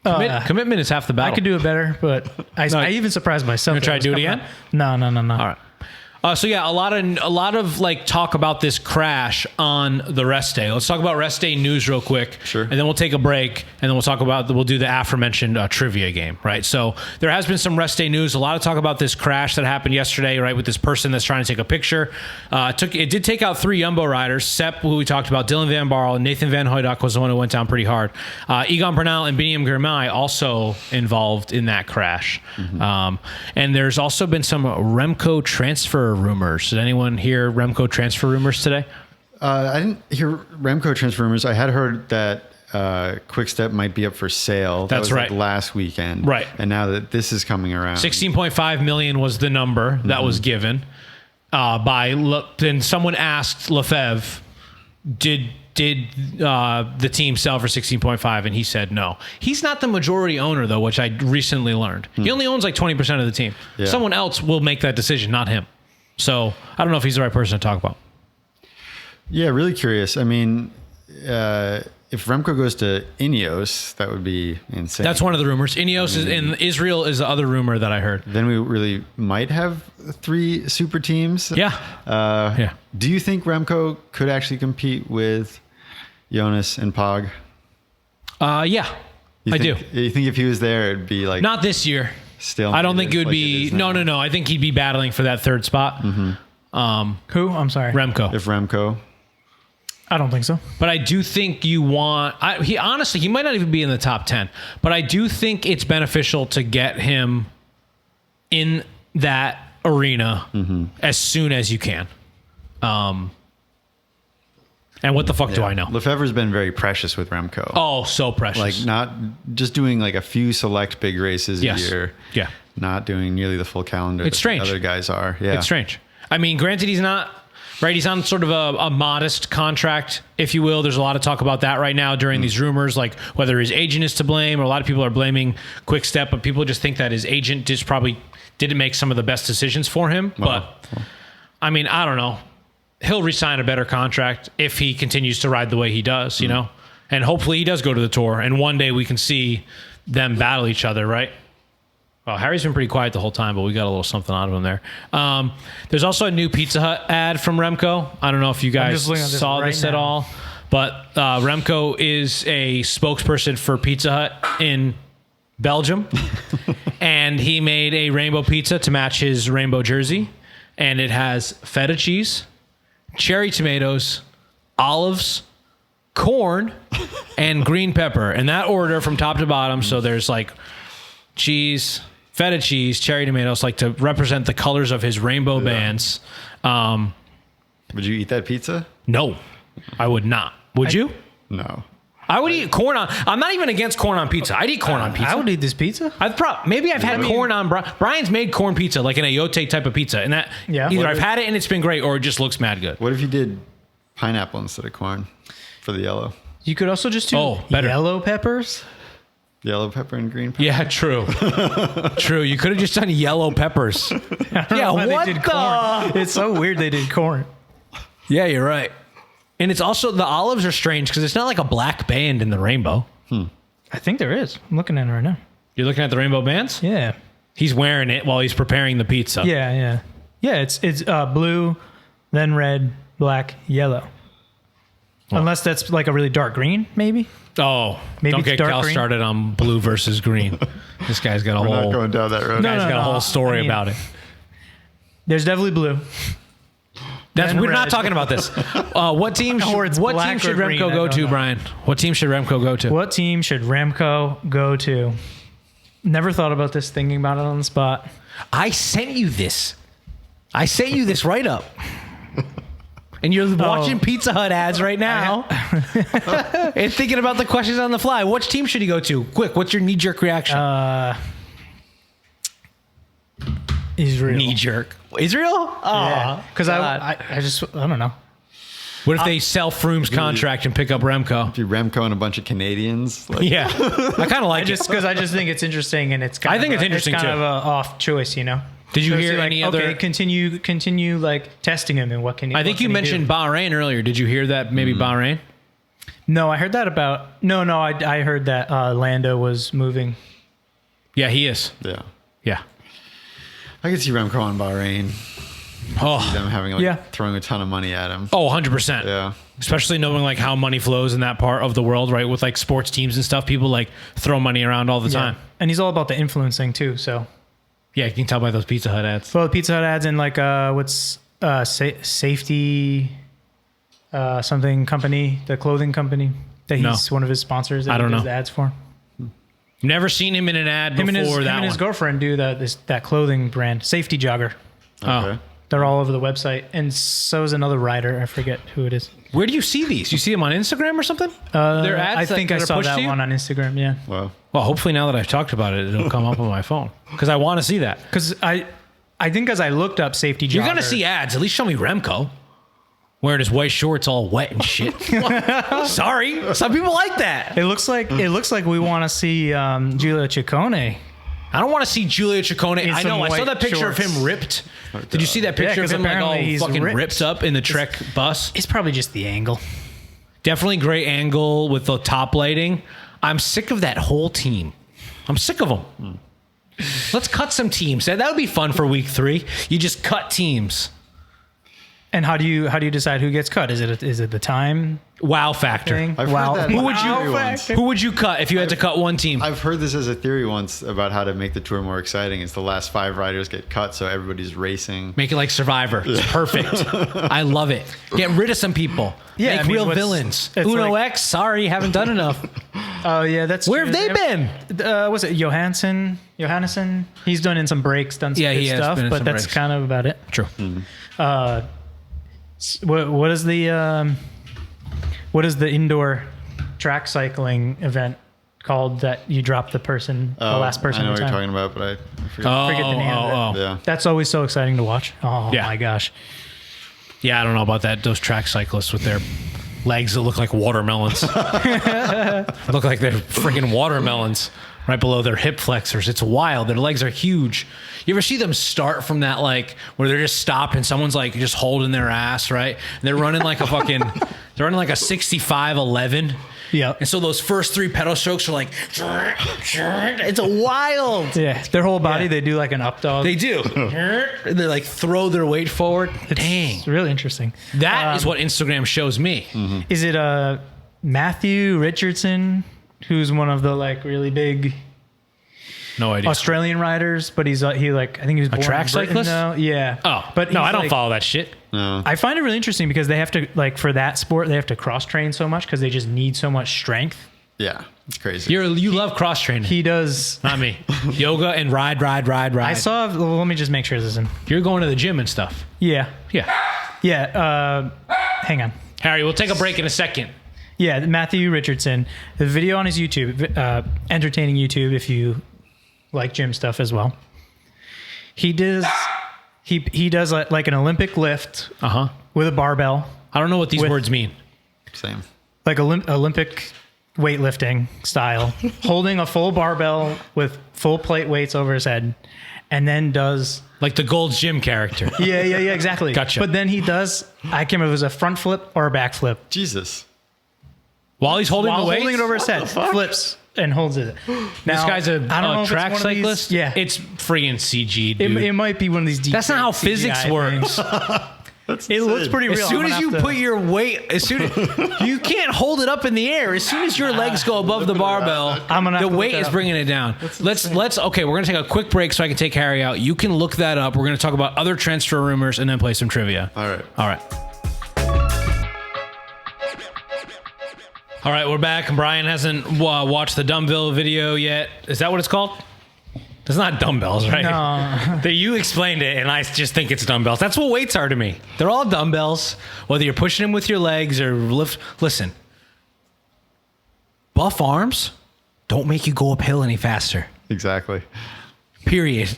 Commitment is half the battle. I could do it better, but I even surprised myself. You gonna try to do it again? No. All right. So yeah, a lot of like talk about this crash on the rest day. Let's talk about rest day news real quick. Sure. And then we'll take a break, and then we'll do the aforementioned trivia game, right? So there has been some rest day news. A lot of talk about this crash that happened yesterday, right, with this person that's trying to take a picture. It did take out 3 Jumbo riders. Sepp, who we talked about, Dylan Van Baarle, and Nathan Van Hooydonk was the one who went down pretty hard. Egan Bernal and Biniam Girmay also involved in that crash. Mm-hmm. And there's also been some Remco transfer rumors. Did anyone hear Remco transfer rumors today? I didn't hear Remco transfer rumors. I had heard that Quick Step might be up for sale. That's right. Like last weekend. Right. And now that this is coming around. 16.5 million was the number that was given and someone asked Lefebvre, did the team sell for 16.5? And he said no. He's not the majority owner, though, which I recently learned. He only owns like 20% of the team. Yeah. Someone else will make that decision, not him. So I don't know if he's the right person to talk about. Yeah, really curious. I mean, if Remco goes to Ineos, that would be insane. That's one of the rumors. Ineos is in Israel is the other rumor that I heard. Then we really might have 3 super teams. Yeah. Do you think Remco could actually compete with Jonas and Pog? Yeah, I do. You think if he was there, it'd be like... Not this year. Still, I don't think it would be... No. I think he'd be battling for that 3rd spot. Mm-hmm. Who? I'm sorry. Remco. If Remco... I don't think so. But I do think you want... he might not even be in the top 10. But I do think it's beneficial to get him in that arena as soon as you can. And what the fuck do I know? Lefebvre's been very precious with Remco. Oh, so precious. Like not just doing like a few select big races a year. Yeah. Not doing nearly the full calendar. It's strange. Other guys are. Yeah. It's strange. I mean, granted, he's not... Right, he's on sort of a modest contract, if you will. There's a lot of talk about that right now during these rumors, like whether his agent is to blame, or a lot of people are blaming Quick Step, but people just think that his agent just probably didn't make some of the best decisions for him. But, I mean, I don't know. He'll re-sign a better contract if he continues to ride the way he does, you know? And hopefully he does go to the Tour, and one day we can see them battle each other, right? Well, Harry's been pretty quiet the whole time, but we got a little something out of him there. There's also a new Pizza Hut ad from Remco. I don't know if you guys saw this at all, but Remco is a spokesperson for Pizza Hut in Belgium, and he made a rainbow pizza to match his rainbow jersey, and it has feta cheese, cherry tomatoes, olives, corn, and green pepper, and that order from top to bottom. So there's like cheese, feta cheese, cherry tomatoes, like to represent the colors of his rainbow bands. Would you eat that pizza? No, I would not. Would you? No. I would eat corn on... I'm not even against corn on pizza. I'd eat corn on pizza. I would eat this pizza. Maybe I've had corn on... Brian's made corn pizza, like an ayote type of pizza. And that either I've had it and it's been great, or it just looks mad good. What if you did pineapple instead of corn for the yellow? You could also just do yellow peppers. Yellow pepper and green pepper. Yeah, true. True. You could have just done yellow peppers. Yeah, what the? Corn. It's so weird they did corn. Yeah, you're right. And it's also, the olives are strange because it's not like a black band in the rainbow. I think there is. I'm looking at it right now. You're looking at the rainbow bands? Yeah. He's wearing it while he's preparing the pizza. Yeah. It's blue, then red, black, yellow. Well, unless that's like a really dark green, maybe. Oh, maybe don't get Cal started on blue versus green. This guy's got a We're not going down that road. Guy's got a whole story about it. There's definitely blue. We're not talking about this. What team should Remco go to, Brian? What team should Remco go to? What team should Remco go to? Never thought about this, thinking about it on the spot. I sent you this write up. And you're watching Pizza Hut ads right now and thinking about the questions on the fly. Which team should he go to? Quick, what's your knee-jerk reaction? Israel. Knee-jerk. Israel? Oh, yeah. Because I don't know. What if they sell Froome's contract and pick up Remco? Do Remco and a bunch of Canadians? Yeah. I kind of like it. Because I just think it's interesting, and it's kind it's interesting, it's kind of an off choice, you know? Did you hear any other? Okay, continue like testing him, and what can he? I think you mentioned Bahrain earlier. Did you hear that? Maybe Bahrain. No, I heard that about. No, I heard that Lando was moving. Yeah, he is. Yeah. I could see Remco on Bahrain. Oh, them having throwing a ton of money at him. Oh, 100%. Yeah. Especially knowing like how money flows in that part of the world, right? With like sports teams and stuff, people like throw money around all the time. And he's all about the influencing too. So. Yeah, you can tell by those Pizza Hut ads. Well, the Pizza Hut ads and like safety something company, the clothing company that he's one of his sponsors. That I don't know. The ads for. Never seen him in an ad before. Him and his girlfriend do that clothing brand, Safety Jogger. Okay. They're all over the website, and so is another writer. I forget who it is. Where do you see these? You see them on Instagram or something? Their ads. I think I saw that one on Instagram. Yeah. Wow. Well, hopefully now that I've talked about it, it'll come up on my phone because I want to see that. Because I think as I looked up Safety Jogger, you're gonna see ads. At least show me Remco wearing his white shorts all wet and shit. Sorry, some people like that. It looks like we want to see Giulio Ciccone. I don't want to see Giulio Ciccone. I know. I saw that picture of him ripped. Did you see that picture of him like all fucking ripped up in the Trek bus? It's probably just the angle. Definitely great angle with the top lighting. I'm sick of that whole team. I'm sick of them. Let's cut some teams. That would be fun for week 3. You just cut teams. And how do you decide who gets cut? Is it the time? Wow factor. Who would you cut if you had to cut one team? I've heard this as a theory once about how to make the tour more exciting. It's the last 5 riders get cut, so everybody's racing. Make it like Survivor. It's perfect. I love it. Get rid of some people. Yeah, make real villains. Uno like, X. Sorry, haven't done enough. Oh yeah, that's where have they been? Was it Johansson? He's done in some breaks, done some good stuff, but that's kind of about it. True. What is the indoor track cycling event called that you drop the last person? I know what you're talking about, but I forget the name of it. Yeah. That's always so exciting to watch. Oh my gosh. Yeah, I don't know about that. Those track cyclists with their legs that look like watermelons. Look like they're freaking watermelons right below their hip flexors. It's wild. Their legs are huge. You ever see them start from that, like, where they're just stopped and someone's like just holding their ass, right? And they're running like a 65-11. Yeah. And so those first 3 pedal strokes are like, it's wild. Yeah. Their whole body, they do like an up dog. They do. And they like throw their weight forward. Dang. It's really interesting. That is what Instagram shows me. Mm-hmm. Is it Matthew Richardson, who's one of the like really big Australian riders, but I think he was born a track cyclist. Yeah. Oh, but no, I don't follow that shit. No. I find it really interesting because they have to for that sport they have to cross train so much because they just need so much strength. Yeah, it's crazy. You love cross training. He does. Not me. Yoga and ride. I saw. Well, let me just make sure this is in. You're going to the gym and stuff. Yeah. Yeah. Hang on, Harry. We'll take a break in a second. Yeah, Matthew Richardson. The video on his YouTube, entertaining YouTube if you like gym stuff as well. He does like an Olympic lift with a barbell. I don't know what these words mean. Same. Like Olympic weightlifting style, holding a full barbell with full plate weights over his head, and then does like the Gold's Gym character. Yeah, exactly. Gotcha. But then he does, I can't remember if it was a front flip or a back flip. Jesus. While he's holding the weights? Holding it over his head, flips and holds it. Now, this guy's a track cyclist? Yeah. It's freaking CG, dude. It might be one of these deep. That's not how CGI physics works. It looks pretty real. As soon as you put your weight, you can't hold it up in the air. As soon as your legs go above the barbell, the weight is bringing it down. Let's okay, we're going to take a quick break so I can take Harry out. You can look that up. We're going to talk about other transfer rumors and then play some trivia. All right. All right, we're back. Brian hasn't watched the dumbbell video yet. Is that what it's called? It's not dumbbells, right? No. You explained it, and I just think it's dumbbells. That's what weights are to me. They're all dumbbells, whether you're pushing them with your legs or lift. Listen, buff arms don't make you go uphill any faster. Exactly. Period.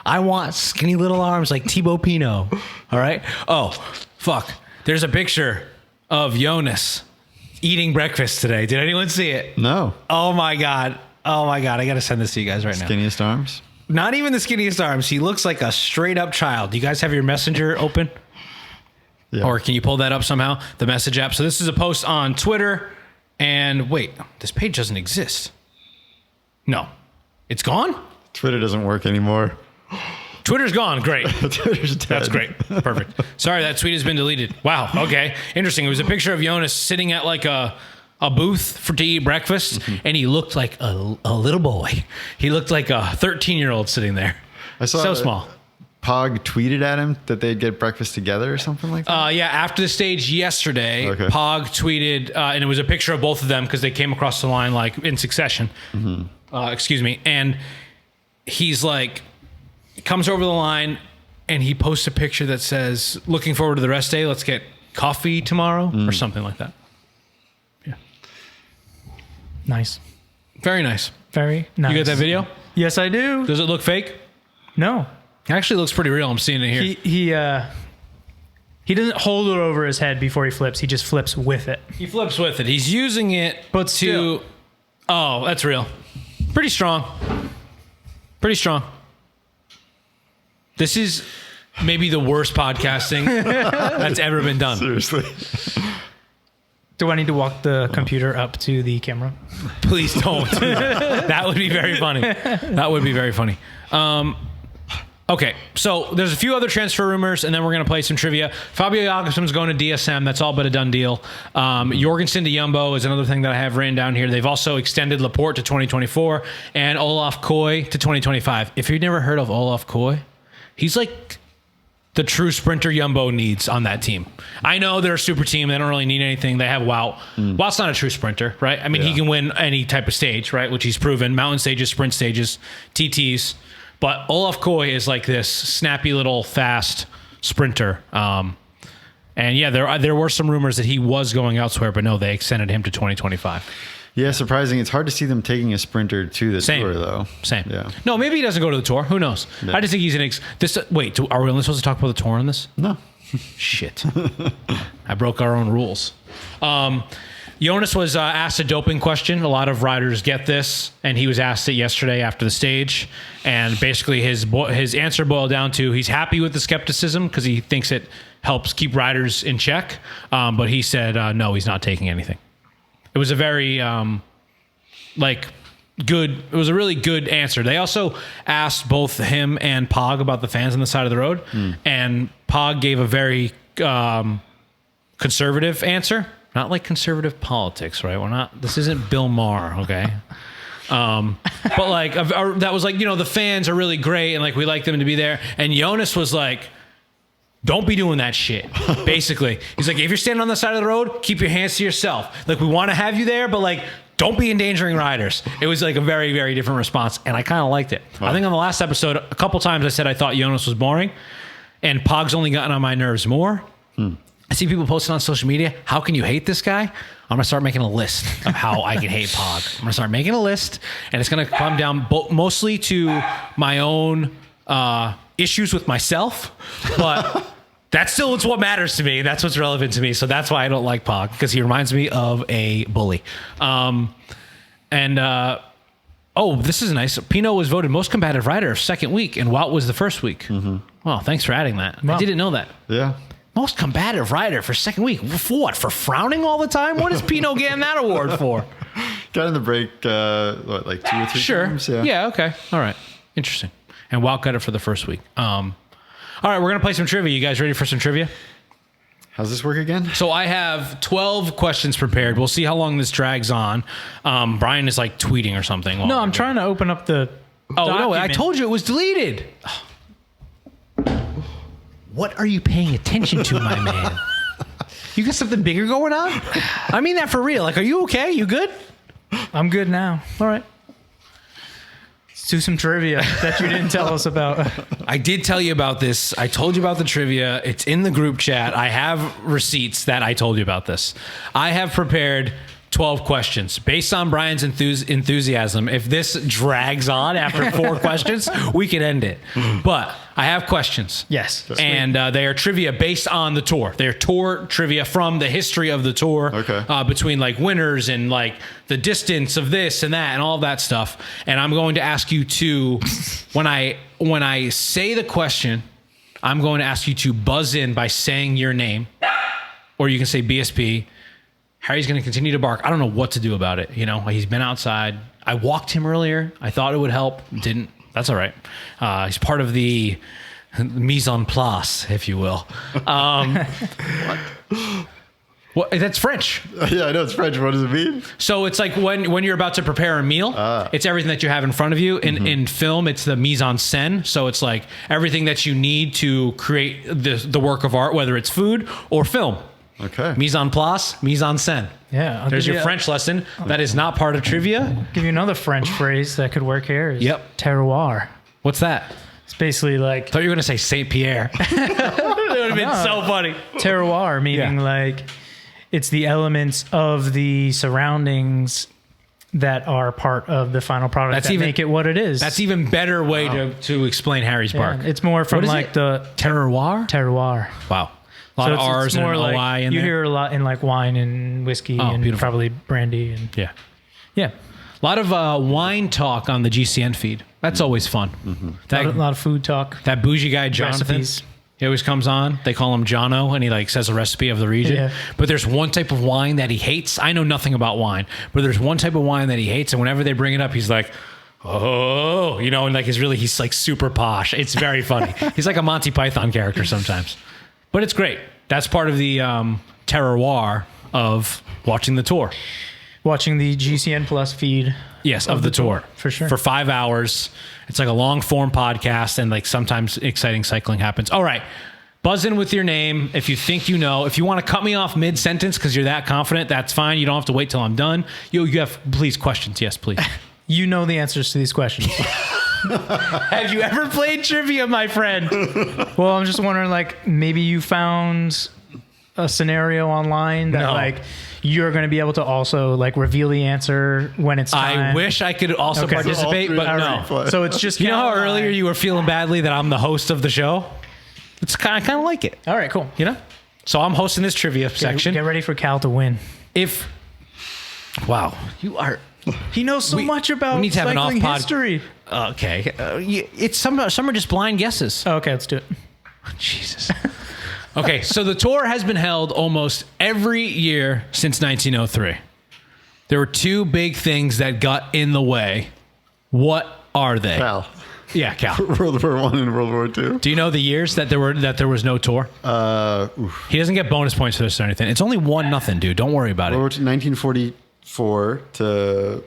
I want skinny little arms like Thibaut Pinot. All right? Oh, fuck. There's a picture of Jonas eating breakfast today. Did anyone see it? No. Oh, my God. I got to send this to you guys right now. Skinniest arms? Not even the skinniest arms. He looks like a straight up child. Do you guys have your messenger open? Yeah. Or can you pull that up somehow? The message app. So this is a post on Twitter. And wait, this page doesn't exist. No. It's gone? Twitter doesn't work anymore. Twitter's gone. Great. Twitter's dead. That's great. Perfect. Sorry, that tweet has been deleted. Wow. Okay. Interesting. It was a picture of Jonas sitting at like a booth to eat breakfast, and he looked like a little boy. He looked like a 13-year-old sitting there. I saw so small. Pog tweeted at him that they'd get breakfast together or something like that? Yeah, after the stage yesterday, Pog tweeted, and it was a picture of both of them because they came across the line like in succession. Excuse me. And he's like, comes over the line, and he posts a picture that says, looking forward to the rest day, let's get coffee tomorrow, or something like that. Nice. Very nice. Very nice. You get that video? Yes, I do. Does it look fake? No. It actually looks pretty real. I'm seeing it here. He doesn't hold it over his head before he flips. He just flips with it. He flips with it. He's using it to... Oh, that's real. Pretty strong. This is maybe the worst podcasting that's ever been done. Seriously. Do I need to walk the computer up to the camera? Please don't. That would be very funny. Okay, so there's a few other transfer rumors, and then we're going to play some trivia. Fabio Jakobsson's going to DSM. That's all but a done deal. Jorgensen to Jumbo is another thing that I have written down here. They've also extended Laporte to 2024 and Olaf Koy to 2025. If you've never heard of Olaf Koy, he's like the true sprinter Jumbo needs on that team. I know they're a super team. They don't really need anything. They have Wout. Wout's not a true sprinter, right? I mean, he can win any type of stage, right? Which he's proven. Mountain stages, sprint stages, TTs. But Olaf Koy is like this snappy little fast sprinter. And yeah, there were some rumors that he was going elsewhere, but no, they extended him to 2025. Yeah, surprising. It's hard to see them taking a sprinter to the tour, though. Same. Yeah. No, maybe he doesn't go to the tour. Who knows? Yeah. I just think he's wait, are we only supposed to talk about the tour on this? No. Shit. I broke our own rules. Jonas was asked a doping question. A lot of riders get this, and he was asked it yesterday after the stage. And basically his answer boiled down to he's happy with the skepticism because he thinks it helps keep riders in check. But he said, no, he's not taking anything. It was a very, good, it was a really good answer. They also asked both him and Pog about the fans on the side of the road. And Pog gave a very conservative answer. Not like conservative politics, right? This isn't Bill Maher, okay? But like, that was like, the fans are really great and like, we like them to be there. And Jonas was like, don't be doing that shit, basically. He's like, if you're standing on the side of the road, keep your hands to yourself. Like, we want to have you there, but like, don't be endangering riders. It was like a very, very different response, and I kind of liked it. Wow. I think on the last episode, a couple times I said I thought Jonas was boring, and Pog's only gotten on my nerves more. I see people posting on social media, how can you hate this guy? I'm going to start making a list of how I can hate Pog. I'm going to start making a list, and it's going to come down mostly to my own issues with myself, but That's still it's what matters to me. That's what's relevant to me. So that's why I don't like Pog, because he reminds me of a bully. This is nice. Pino was voted most combative rider of second week, and Wout was the first week. Mm-hmm. Well, thanks for adding that. Wow. I didn't know that. Yeah. Most combative rider for second week. For what? For frowning all the time? What is Pino getting that award for? Got in the break, like 2 or 3 times? Yeah, okay. All right. Interesting. And Wout got it for the first week. All right, we're going to play some trivia. You guys ready for some trivia? How's this work again? So I have 12 questions prepared. We'll see how long this drags on. Brian is like tweeting or something. No, I'm trying to open up the document. No, I told you it was deleted. What are you paying attention to, my man? You got something bigger going on? I mean that for real. Like, are you okay? You good? I'm good now. All right. Let's do some trivia that you didn't tell us about. I did tell you about this. I told you about the trivia. It's in the group chat. I have receipts that I told you about this. I have prepared 12 questions based on Brian's enthusiasm. If this drags on after 4 questions, we can end it. But I have questions. Yes. And they are trivia based on the tour. They're tour trivia from the history of the tour. Okay. Between like winners and like the distance of this and that and all of that stuff. And I'm going to ask you to, when I say the question, I'm going to ask you to buzz in by saying your name, or you can say BSP. Harry's going to continue to bark. I don't know what to do about it. You know, he's been outside. I walked him earlier. I thought it would help. Didn't. That's all right. He's part of the mise en place, if you will. What? Well, that's French. Yeah, I know it's French. What does it mean? So it's like when you're about to prepare a meal, it's everything that you have in front of you. In film, it's the mise en scène. So it's like everything that you need to create the work of art, whether it's food or film. Okay. Mise en place, mise en scène. Yeah. There's your French lesson. That is not part of trivia. I'll give you another French phrase that could work here. Yep. Terroir. What's that? It's basically like... I thought you were going to say Saint Pierre. That would have been so funny. Terroir, meaning like it's the elements of the surroundings that are part of the final product that make it what it is. That's even better way to explain Harry's bark. It's more from like the... Terroir? Terroir. Wow. A lot of R's and an like, OI in you there. hear a lot in like wine and whiskey and beautiful. Probably brandy. And yeah. A lot of wine talk on the GCN feed. That's always fun. Mm-hmm. A lot of food talk. That bougie guy, Jonathan, he always comes on. They call him Jono, and he like says a recipe of the region. Yeah. But there's one type of wine that he hates. I know nothing about wine, but there's one type of wine that he hates, and whenever they bring it up, he's like, oh, you know, and like he's like super posh. It's very funny. He's like a Monty Python character sometimes. But it's great. That's part of the terroir of watching the tour. Watching the GCN Plus feed. Yes, of the tour. For sure. For 5 hours. It's like a long form podcast, and like sometimes exciting cycling happens. All right. Buzz in with your name if you think you know. If you want to cut me off mid-sentence because you're that confident, that's fine. You don't have to wait till I'm done. You have, please, questions. Yes, please. You know the answers to these questions. Have you ever played trivia, my friend? Well, I'm just wondering, like, maybe you found a scenario online that, like, you're going to be able to also, like, reveal the answer when it's time. I wish I could also participate, but no. So it's just... You know how earlier you were feeling badly that I'm the host of the show? It's kind of like it. All right, cool. You know? So I'm hosting this trivia section. Get ready for Cal to win. Wow. You are... He knows so much about cycling history. Okay. It's some are just blind guesses. Oh, okay, let's do it. Jesus. Okay, so the tour has been held almost every year since 1903. There were 2 big things that got in the way. What are they? Cal. Yeah, Cal. World War I and World War II. Do you know the years that there was no tour? He doesn't get bonus points for this or anything. It's only 1-0, dude. Don't worry about it. World War II, 1944 to...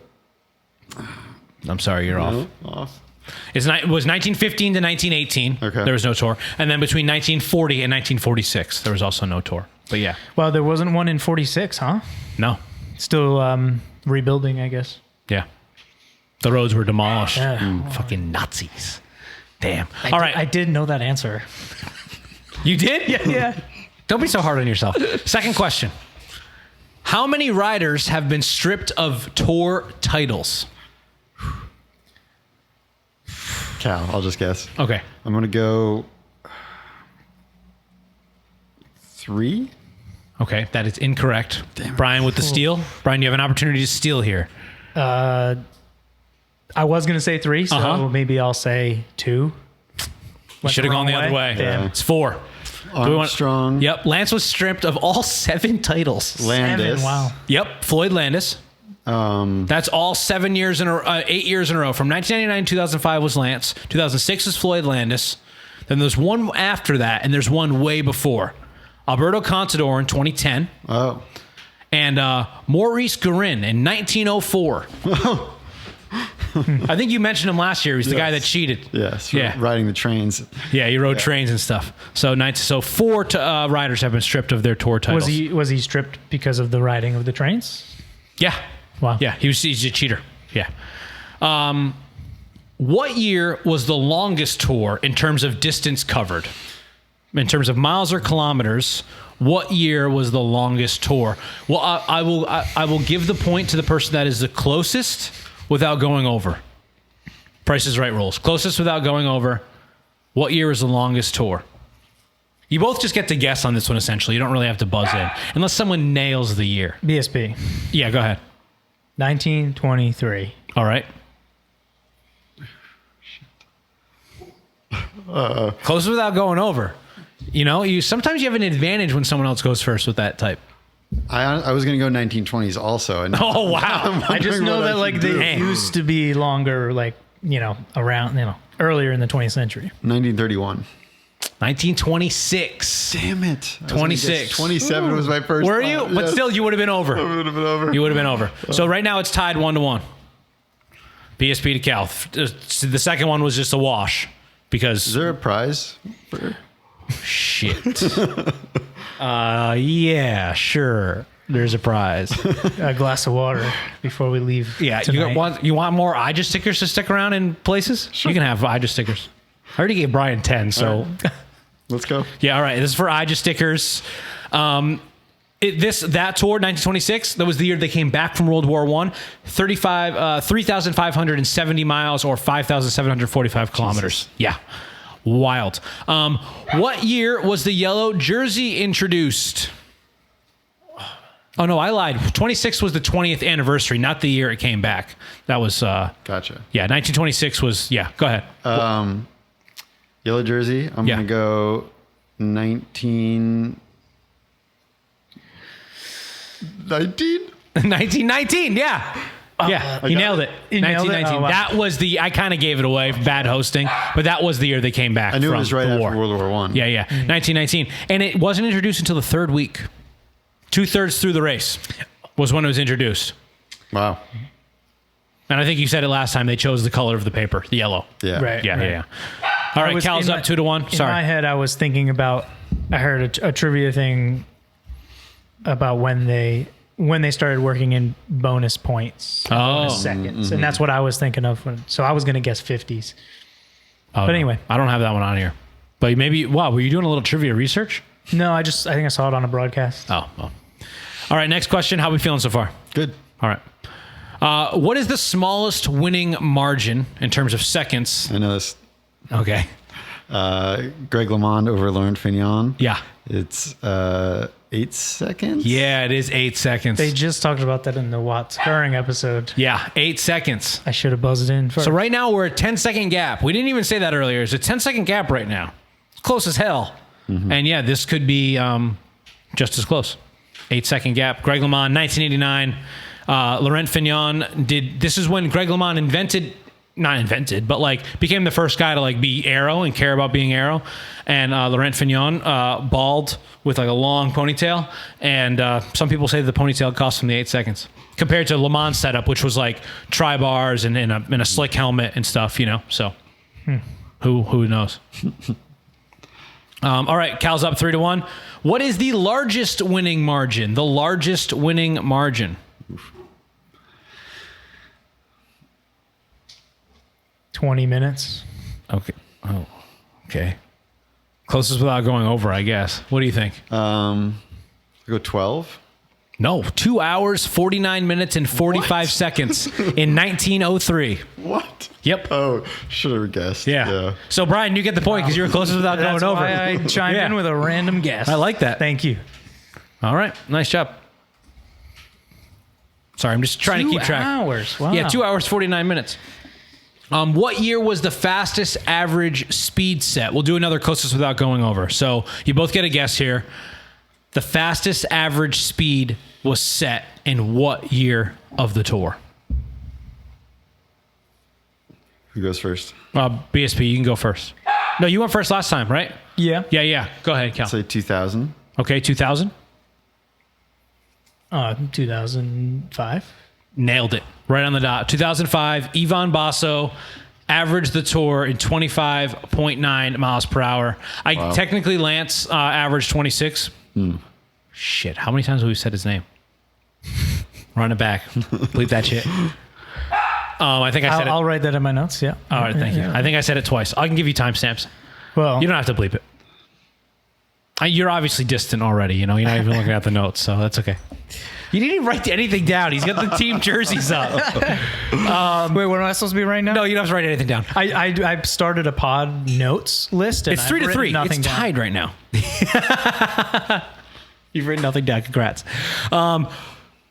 I'm sorry, you're off. It was 1915 to 1918. Okay. There was no tour. And then between 1940 and 1946, there was also no tour. But yeah. Well, there wasn't one in 46, huh? No. Still rebuilding, I guess. Yeah. The roads were demolished. Fucking Nazis. Damn. All right. I did know that answer. You did? Yeah. Don't be so hard on yourself. Second question. How many riders have been stripped of tour titles? Cal, I'll just guess. Okay. I'm going to go 3. Okay, that is incorrect. Damn. Brian with the steal. Brian, you have an opportunity to steal here. I was going to say 3, so maybe I'll say 2. You should have gone the other way. Damn. It's 4. Armstrong. Yep. Lance was stripped of all 7 titles. Landis. 7, wow. Yep. Floyd Landis. That's all 8 years in a row. From 1999 to 2005 was Lance. 2006 was Floyd Landis. Then there's one after that, and there's one way before. Alberto Contador in 2010. Oh. And Maurice Garin in 1904. I think you mentioned him last year. He was the guy that cheated. Yes. Riding the trains. Yeah, he rode trains and stuff. So 4 riders have been stripped of their tour titles. Was he stripped because of the riding of the trains? Yeah. Wow. Yeah, he's a cheater. Yeah. What year was the longest tour in terms of distance covered? In terms of miles or kilometers, what year was the longest tour? Well, I will give the point to the person that is the closest without going over. Price is Right rules. Closest without going over. What year is the longest tour? You both just get to guess on this one, essentially. You don't really have to buzz in. Unless someone nails the year. BSP. Yeah, go ahead. 1923. All right. Closest without going over. You know, sometimes you have an advantage when someone else goes first with that type. I was going to go 1920s also. And oh, wow. I just know that they used to be longer, around, earlier in the 20th century. 1931. 1926. Damn it. 26. 27 was my first. Were you? But still, you would have been over. I would have been over. You would have been over. So right now it's tied 1-1. BSP to Cal. The second one was just a wash because. Is there a prize? Shit. Yeah, sure. There's a prize. A glass of water before we leave. Yeah, you want more IJAH stickers to stick around in places? Sure. You can have IJAH stickers. I already gave Brian 10, so right. Let's go. Yeah, all right. This is for IJAH stickers. That tour, 1926, that was the year they came back from World War I. 3,570 miles or 5,745 kilometers. Jesus. Yeah. Wild. What year was the yellow jersey introduced? Oh, no, I lied. 26 was the 20th anniversary, not the year it came back. That was... Gotcha. Yeah, 1926 was... Yeah, go ahead. Yellow jersey. I'm going to go 1919, yeah. Yeah, he nailed it. 1919. Oh, wow. That was I kind of gave it away, bad hosting, but that was the year they came back. I knew from it was right the after war. World War I. Yeah. 1919. And it wasn't introduced until the third week. 2/3 through the race was when it was introduced. Wow. And I think you said it last time, they chose the color of the paper, the yellow. Yeah. Right. Yeah. All right, Cal's up 2-1. Sorry. In my head, I was thinking about, I heard a trivia thing about when they started working in bonus points, bonus seconds. And that's what I was thinking of. So I was going to guess 50s. But anyway. I don't have that one on here. But maybe, were you doing a little trivia research? No, I think I saw it on a broadcast. Oh, well. All right, next question. How are we feeling so far? Good. All right. What is the smallest winning margin in terms of seconds? I know this. Okay. Greg LeMond over Laurent Fignon. Yeah. It's 8 seconds. Yeah, it is 8 seconds. They just talked about that in the Watts Curring episode. Yeah, 8 seconds. I should have buzzed in first. So right now we're a 10-second gap. We didn't even say that earlier. It's a 10-second gap right now. It's close as hell. Mm-hmm. And yeah, this could be just as close. 8-second gap. Greg LeMond, 1989. Laurent Fignon this is when Greg LeMond became the first guy to be aero and care about being aero. And Laurent Fignon, bald with a long ponytail. And some people say the ponytail cost him the 8 seconds compared to LeMond's setup, which was tri-bars and in a slick helmet and stuff, So who knows? All right, Cal's up 3-1. What is the largest winning margin? The largest winning margin. 20 minutes. Okay. Oh, okay. Closest without going over, I guess. What do you think? I'll go 12. No, 2 hours, 49 minutes, and 45 seconds in 1903. What? Yep. Oh, should have guessed. Yeah. So, Brian, you get the point because you were closest without going over. That's why I chimed in with a random guess. I like that. Thank you. All right. Nice job. Sorry, I'm just trying to keep track. 2 hours. Wow. Yeah, 2 hours, 49 minutes. What year was the fastest average speed set? We'll do another closest without going over. So you both get a guess here. The fastest average speed was set in what year of the tour? Who goes first? BSP, you can go first. No, you went first last time, right? Yeah. Yeah. Go ahead, Cal. Say 2000. Okay, 2000. 2005. Nailed it. Right on the dot. 2005, Ivan Basso averaged the tour in 25.9 miles per hour. Technically, Lance averaged 26. Shit, how many times have we said his name? Run it back. Bleep that shit. I think I said I'll write that in my notes, yeah. All right, thank you. I think I said it twice. I can give you timestamps. Well, you don't have to bleep it. You're obviously distant already, you're not even looking at the notes, so that's okay. You didn't even write anything down. He's got the team jerseys up. Wait, what am I supposed to be writing down? No, you don't have to write anything down. I started a pod notes list. And it's 3-3. It's tied right now. You've written nothing down. Congrats.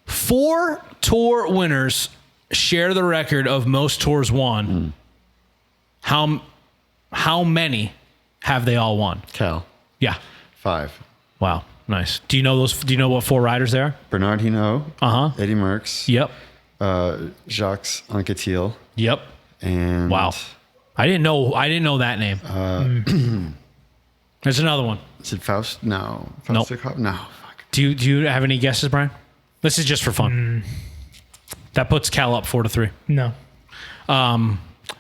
4 tour winners share the record of most tours won. How many have they all won? Cal. Yeah. 5. Wow. Nice. Do you know those? Do you know what 4 riders there? Bernard Hinault. Eddie Merckx. Yep. Jacques Anquetil. Yep. And wow. I didn't know that name. There's another one. Is it Faust? No. Nope. No. Fuck. Do you have any guesses, Brian? This is just for fun. That puts Cal up 4-3. No.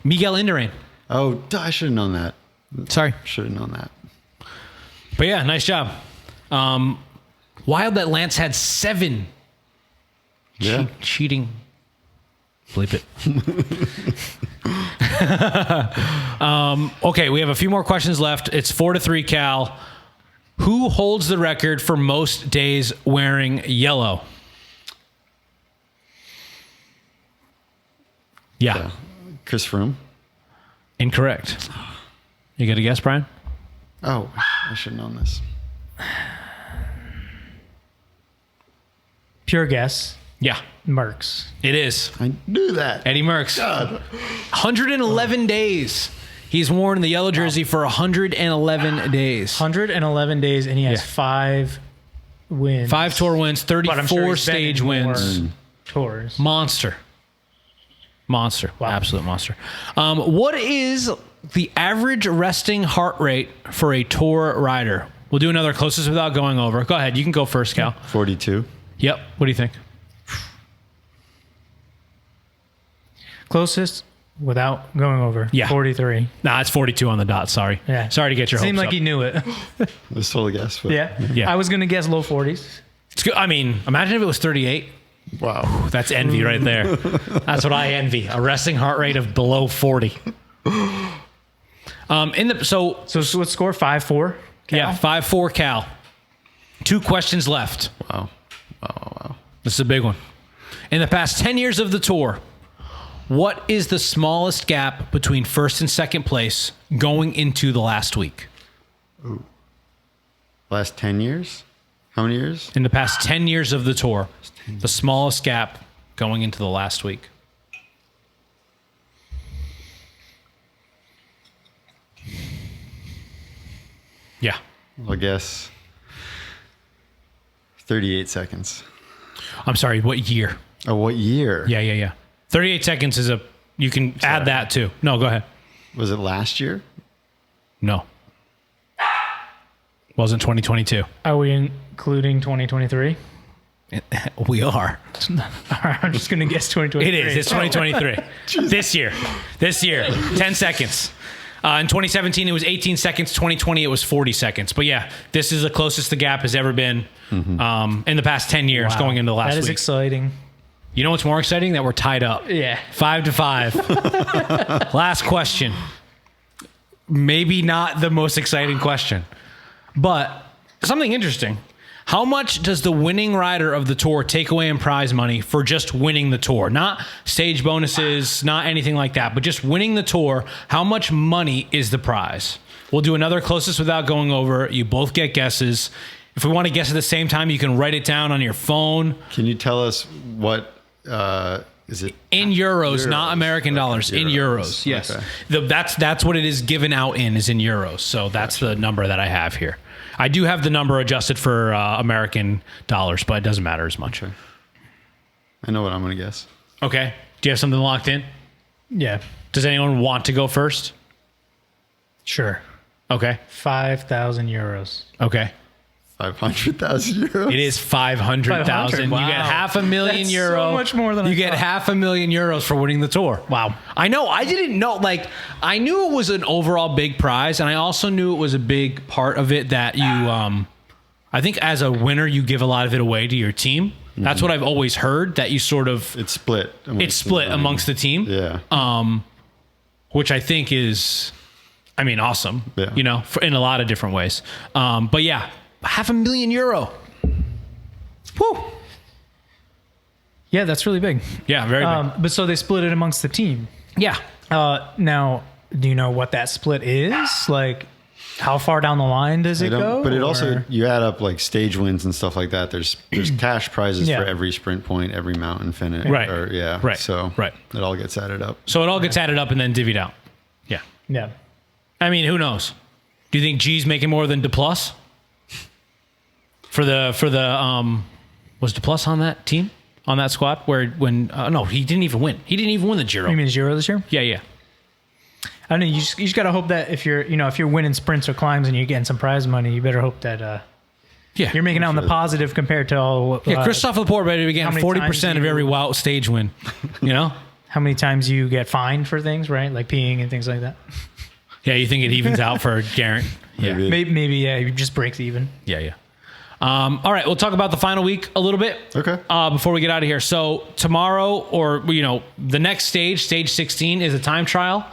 Miguel Indurain. Oh, I should have known that. Sorry. Should have known that. But yeah, nice job. Wild that Lance had 7. Yeah. Cheating. Bleep it. Okay, we have a few more questions left. It's 4-3, Cal. Who holds the record for most days wearing yellow? Yeah. Chris Froome. Incorrect. You got a guess, Brian? Oh, I should have known this. Pure guess. Yeah. Merckx. It is. I knew that. Eddie Merckx. God. 111 days. He's worn the yellow jersey for 111 days. 111 days, and he has 5 wins. 5 tour wins, 34 sure stage wins. Tours. Monster. Wow. Absolute monster. What is the average resting heart rate for a tour rider? We'll do another closest without going over. Go ahead. You can go first, Cal. 42. Yep. What do you think? Closest without going over. Yeah. 43. Nah, it's 42 on the dot. Sorry. Yeah. Sorry to get your hopes Seemed like up. he knew it. It was totally guess. But Yeah. I was going to guess low 40s. It's good. I mean, imagine if it was 38. Wow. That's envy right there. That's what I envy. A resting heart rate of below 40. So let's score 5-4. Yeah, 5-4 Cal. 2 questions left. Wow. This is a big one. In the past 10 years of the tour, what is the smallest gap between first and second place going into the last week? Ooh. Last 10 years? How many years? In the past 10 years of the tour, the smallest gap going into the last week. Yeah. I'll guess 38 seconds. I'm sorry, what year? Oh, what year? Yeah. 38 seconds is you can add that too. No, go ahead. Was it last year? No. Wasn't 2022. Are we including 2023? We are. All right, I'm just going to guess 2023. It is. It's 2023. This year. 10 seconds. In 2017, it was 18 seconds. 2020, it was 40 seconds. But yeah, this is the closest the gap has ever been in the past 10 years going into the last week. That is exciting. You know what's more exciting? That we're tied up. Yeah. 5-5. Last question. Maybe not the most exciting question, but something interesting. How much does the winning rider of the tour take away in prize money for just winning the tour? Not stage bonuses, not anything like that, but just winning the tour. How much money is the prize? We'll do another closest without going over. You both get guesses. If we want to guess at the same time, you can write it down on your phone. Can you tell us what is it? In euros, not American dollars. In euros, yes. Okay. That's what it is given out is in euros. So that's the number that I have here. I do have the number adjusted for American dollars, but it doesn't matter as much. Okay. I know what I'm going to guess. Okay. Do you have something locked in? Yeah. Does anyone want to go first? Sure. Okay. 5,000 euros. Okay. 500,000 euros. It is 500,000. Wow. You get €500,000. That's so much more than you get €500,000 for winning the tour. Wow. I know. I didn't know. Like, I knew it was an overall big prize, and I also knew it was a big part of it that you. I think as a winner, you give a lot of it away to your team. Mm-hmm. That's what I've always heard. That you sort of it's split. Amongst the team. Yeah. Which I think is, awesome. Yeah. You know, in a lot of different ways. But yeah. €500,000. Woo. Yeah, that's really big. Yeah, very big. But so they split it amongst the team. Yeah. Now, do you know what that split is? Like, how far down the line does it go? But it also, you add up like stage wins and stuff like that. There's cash prizes for every sprint point, every mountain finish. Right. Right. So it all gets added up. So it all gets added up and then divvied out. Yeah. Yeah. Who knows? Do you think G's making more than DePlus? For the was DePlus on that team, on that squad? No, he didn't even win. He didn't even win the Giro. You mean the Giro this year? Yeah. I don't know. You just got to hope that if you're winning sprints or climbs and you're getting some prize money, you better hope that you're making out on the positive compared to all. Christophe Laporte better be getting 40% of every WOW stage win. You know how many times you get fined for things, right? Like peeing and things like that. Yeah, you think it evens out for Garrett? Yeah, maybe. Yeah, you just breaks even. Yeah. All right, we'll talk about the final week a little bit. Okay. Before we get out of here. So tomorrow, or the next stage 16, is a time trial.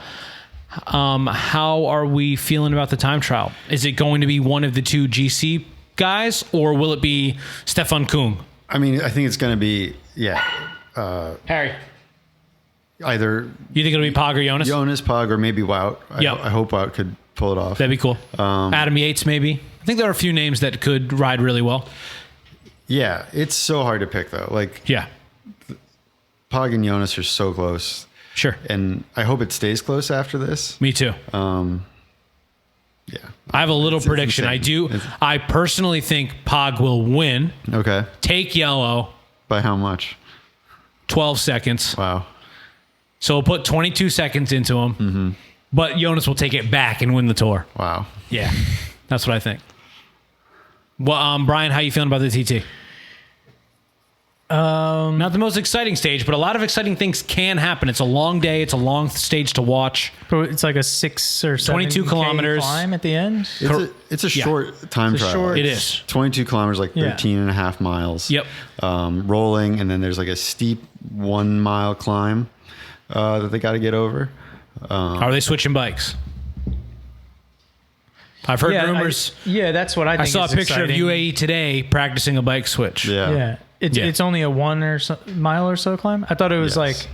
How are we feeling about the time trial? Is it going to be one of the two GC guys, or will it be Stefan Kung? I think it's going to be Harry. Either you think it'll be Pog or Jonas? Jonas, Pog, or maybe Wout. I hope Wout could pull it off. That'd be cool. Adam Yates, maybe. I think there are a few names that could ride really well. Yeah, it's so hard to pick though. Pog and Jonas are so close. Sure. And I hope it stays close after this. Me too. Yeah. I have a little prediction. I personally think Pog will win. Okay. Take yellow. By how much? 12 seconds. Wow. So we'll put 22 seconds into him. Mm-hmm. But Jonas will take it back and win the tour. Wow. Yeah. That's what I think. Well, Brian, how you feeling about the TT? Not the most exciting stage, but a lot of exciting things can happen. It's a long day. It's a long stage to watch. It's like a 6 or 7 22 kilometers climb at the end. It's a short time trial. It is 22 kilometers, like 13 and a half miles. Yep. Rolling, and then there's like a steep 1 mile climb that they got to get over. Are they switching bikes? I've heard rumors. That's what I think. I saw a picture of UAE today practicing a bike switch. Yeah. It's only a 1 mile or so climb. I thought it was like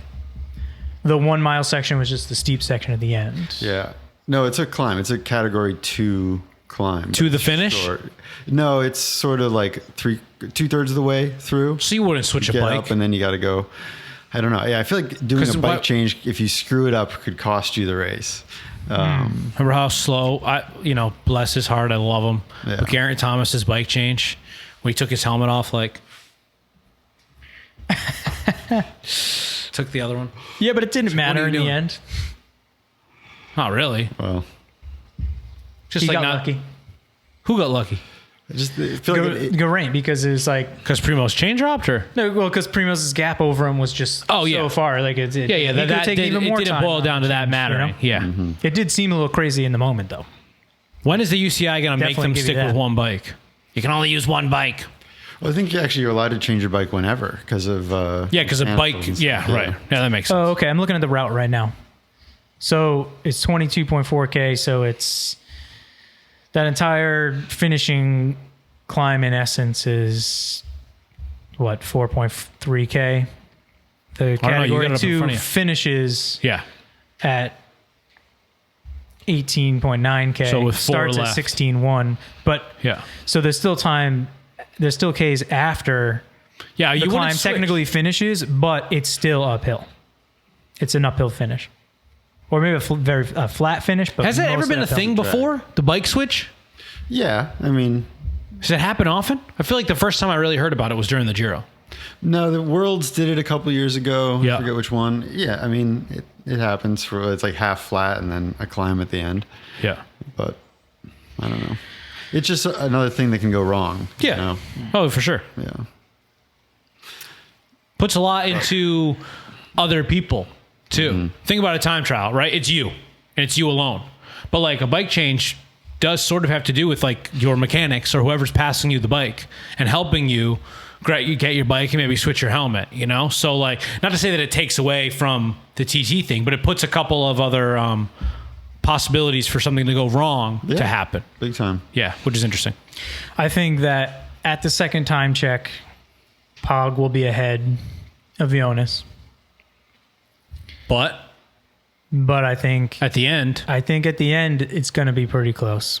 the 1 mile section was just the steep section at the end. Yeah. No, it's a climb. It's a category 2 climb. To the finish? Short. No, it's sort of like 2/3 of the way through. So you wouldn't switch a bike? Up and then you got to go. I don't know. Yeah, I feel like doing a bike change, if you screw it up, could cost you the race. Remember how slow? Bless his heart, I love him. Yeah. But Geraint Thomas's bike change, when he took his helmet off, took the other one. Yeah, but it didn't matter in the end. Not really. Well, just got lucky. Who got lucky? I just feel like Geraint, because it was like because Primo's chain dropped, or because Primos's gap over him was just so far. Like it that didn't boil down to that mattering. Yeah, mm-hmm. It did seem a little crazy in the moment, though. When is the UCI going to make them stick with one bike? You can only use one bike. Well, I think you're allowed to change your bike whenever because of because of bike. Yeah, right. Yeah, that makes sense. Oh, okay. I'm looking at the route right now. So it's 22.4K. So it's that entire finishing climb in essence is what, 4.3K. The category 2 finishes at 18.9K. So with starts left. at 16.1. But so there's still time. There's still Ks after the climb technically finishes, but it's still uphill. It's an uphill finish. Or maybe a flat finish. But has that ever been a thing before? The bike switch? Yeah, I mean, does it happen often? I feel like the first time I really heard about it was during the Giro. No, the Worlds did it a couple years ago. I forget which one. Yeah, I mean, it happens. It's like half flat and then a climb at the end. Yeah. But I don't know. It's just another thing that can go wrong. Yeah. You know? Oh, for sure. Yeah. Puts a lot into other people, too. Mm-hmm. Think about a time trial, right? It's you, and it's you alone. But like a bike change does sort of have to do with like your mechanics or whoever's passing you the bike and helping you get your bike and maybe switch your helmet, you know? So like, not to say that it takes away from the TT thing, but it puts a couple of other possibilities for something to go wrong to happen. Big time. Yeah, which is interesting. I think that at the second time check, Pog will be ahead of Jonas. But I think at the end, it's going to be pretty close.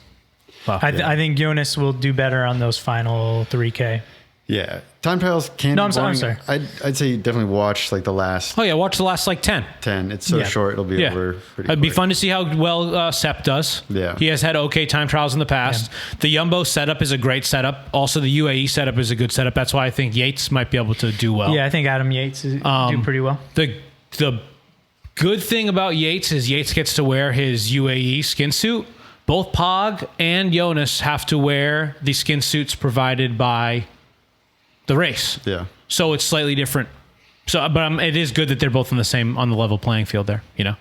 Wow. I think Jonas will do better on those final 3K. Yeah, time trials can. No, I'm sorry. I'd say definitely watch like the last. Oh yeah, watch the last like 10. 10. It's so short; it'll be over pretty quick. It'd be fun to see how well Sepp does. Yeah, he has had okay time trials in the past. Yeah. The Jumbo setup is a great setup. Also, the UAE setup is a good setup. That's why I think Yates might be able to do well. Yeah, I think Adam Yates is do pretty well. The good thing about Yates is Yates gets to wear his UAE skin suit. Both Pog and Jonas have to wear the skin suits provided by the race. Yeah. So it's slightly different. So, but it is good that they're both on the level playing field there, you know?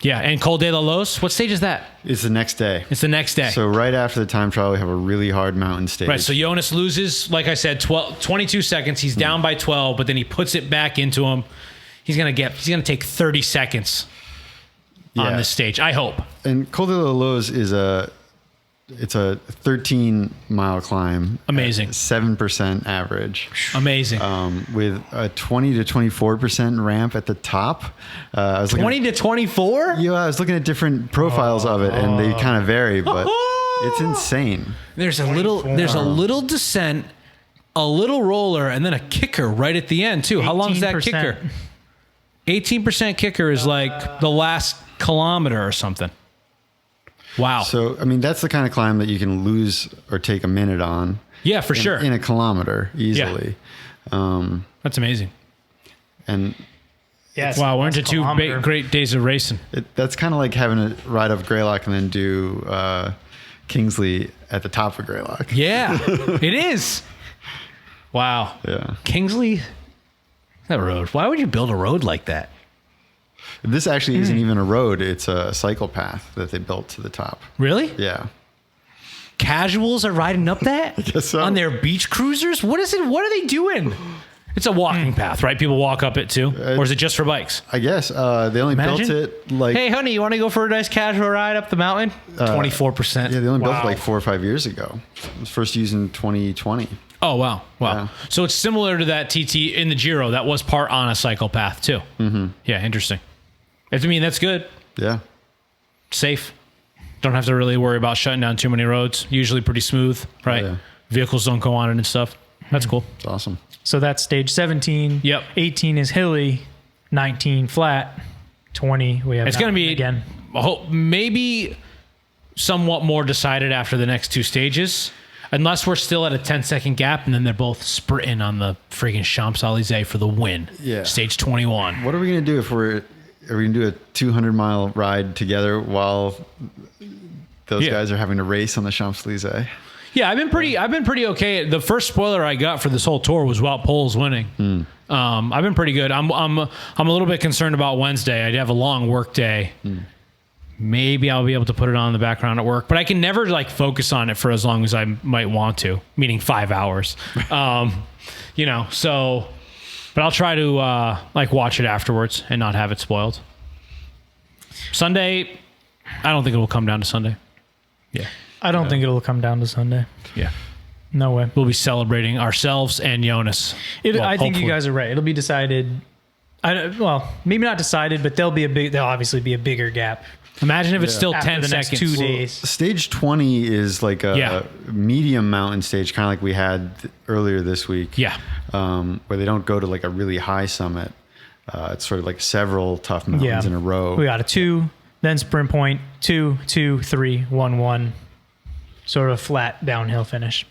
Yeah. And Col de la Loz, what stage is that? It's the next day. It's the next day. So right after the time trial, we have a really hard mountain stage. Right. So Jonas loses, like I said, 22 seconds. He's down by 12, but then he puts it back into him. He's going to take 30 seconds on this stage. I hope. And Col de la Loz is it's a 13-mile climb. Amazing. 7% average. Amazing. With a 20 to 24% ramp at the top. 20 to 24? Yeah, I was looking at different profiles of it, and they kind of vary, but it's insane. There's a little descent, a little roller, and then a kicker right at the end too. How long is that kicker? 18% kicker is like the last kilometer or something. Wow. So, I mean, that's the kind of climb that you can lose or take a minute on. Yeah, for sure. In a kilometer, easily. Yeah. That's amazing. And wow, we're into two great days of racing. That's kind of like having to ride up Greylock and then do Kingsley at the top of Greylock. Yeah, it is. Wow. Yeah. Kingsley, that road. Why would you build a road like that? This actually isn't even a road. It's a cycle path that they built to the top. Really? Yeah. Casuals are riding up that? I guess so. On their beach cruisers? What is it? What are they doing? It's a walking path, right? People walk up it too? Or is it just for bikes? I guess. They only built it like... Hey, honey, you want to go for a nice casual ride up the mountain? 24%. Yeah, they only built it like 4 or 5 years ago. It was first used in 2020. Oh, wow. Yeah. So it's similar to that TT in the Giro. That was part on a cycle path too. Mm-hmm. Yeah, interesting. I mean, that's good. Yeah. Safe. Don't have to really worry about shutting down too many roads. Usually pretty smooth, right? Yeah. Vehicles don't go on it and stuff. That's cool. It's awesome. So that's stage 17. Yep. 18 is hilly. 19 flat. 20 we have. It's going to be again. Maybe somewhat more decided after the next two stages, unless we're still at a 10-second gap and then they're both sprinting on the freaking Champs-Élysées for the win. Yeah. Stage 21. What are we going to do if are we going to do a 200-mile ride together while those guys are having to race on the Champs-Élysées? Yeah, I've been pretty okay. The first spoiler I got for this whole tour was Wout Poels winning. I've been pretty good. I'm a little bit concerned about Wednesday. I have a long work day. Maybe I'll be able to put it on in the background at work, but I can never like focus on it for as long as I might want to, meaning 5 hours. You know, so... But I'll try to like watch it afterwards and not have it spoiled. Sunday, I don't think it will come down to Sunday. Yeah. I don't think it'll come down to Sunday. Yeah. No way. We'll be celebrating ourselves and Jonas. I think you guys are right. It'll be decided. Maybe not decided, but there'll obviously be a bigger gap. Imagine if it's still 10 the seconds. next 2 days. Stage 20 is like a medium mountain stage, kind of like we had earlier this week. Yeah. Where they don't go to like a really high summit. It's sort of like several tough mountains in a row. We got a 2, then sprint point, 2, 2, 3, 1, 1. Sort of flat downhill finish.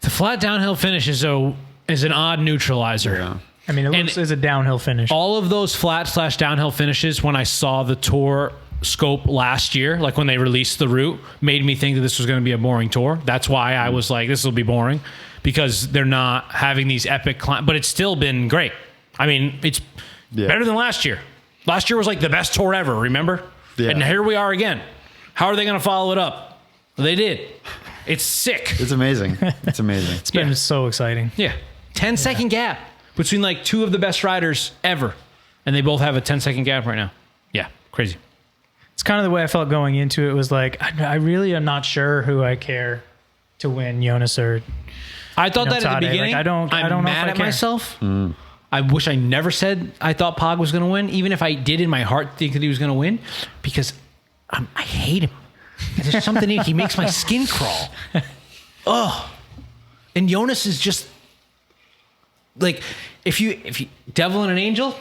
The flat downhill finish is an odd neutralizer. Yeah. I mean, it looks as a downhill finish. All of those flat/downhill finishes, when I saw the tour scope last year, like when they released the route, made me think that this was going to be a boring tour. That's why I was like, this will be boring, because they're not having these epic climbs. But it's still been great. I mean, it's better than last year. Last year was like the best tour ever, remember? Yeah. And here we are again. How are they going to follow it up? Well, they did. It's sick. It's amazing. It's amazing. It's been so exciting. Yeah. 10-second gap between like two of the best riders ever. And they both have a 10-second gap right now. Yeah. Crazy. It's kind of the way I felt going into it. Was like, I really am not sure who I care to win, Jonas or I thought that at the beginning. Like, I'm mad know at myself. I wish I never said I thought Pog was going to win, even if I did in my heart think that he was going to win, because I hate him. There's something in it. He makes my skin crawl. Oh, and Jonas is just like, if you devil and an angel,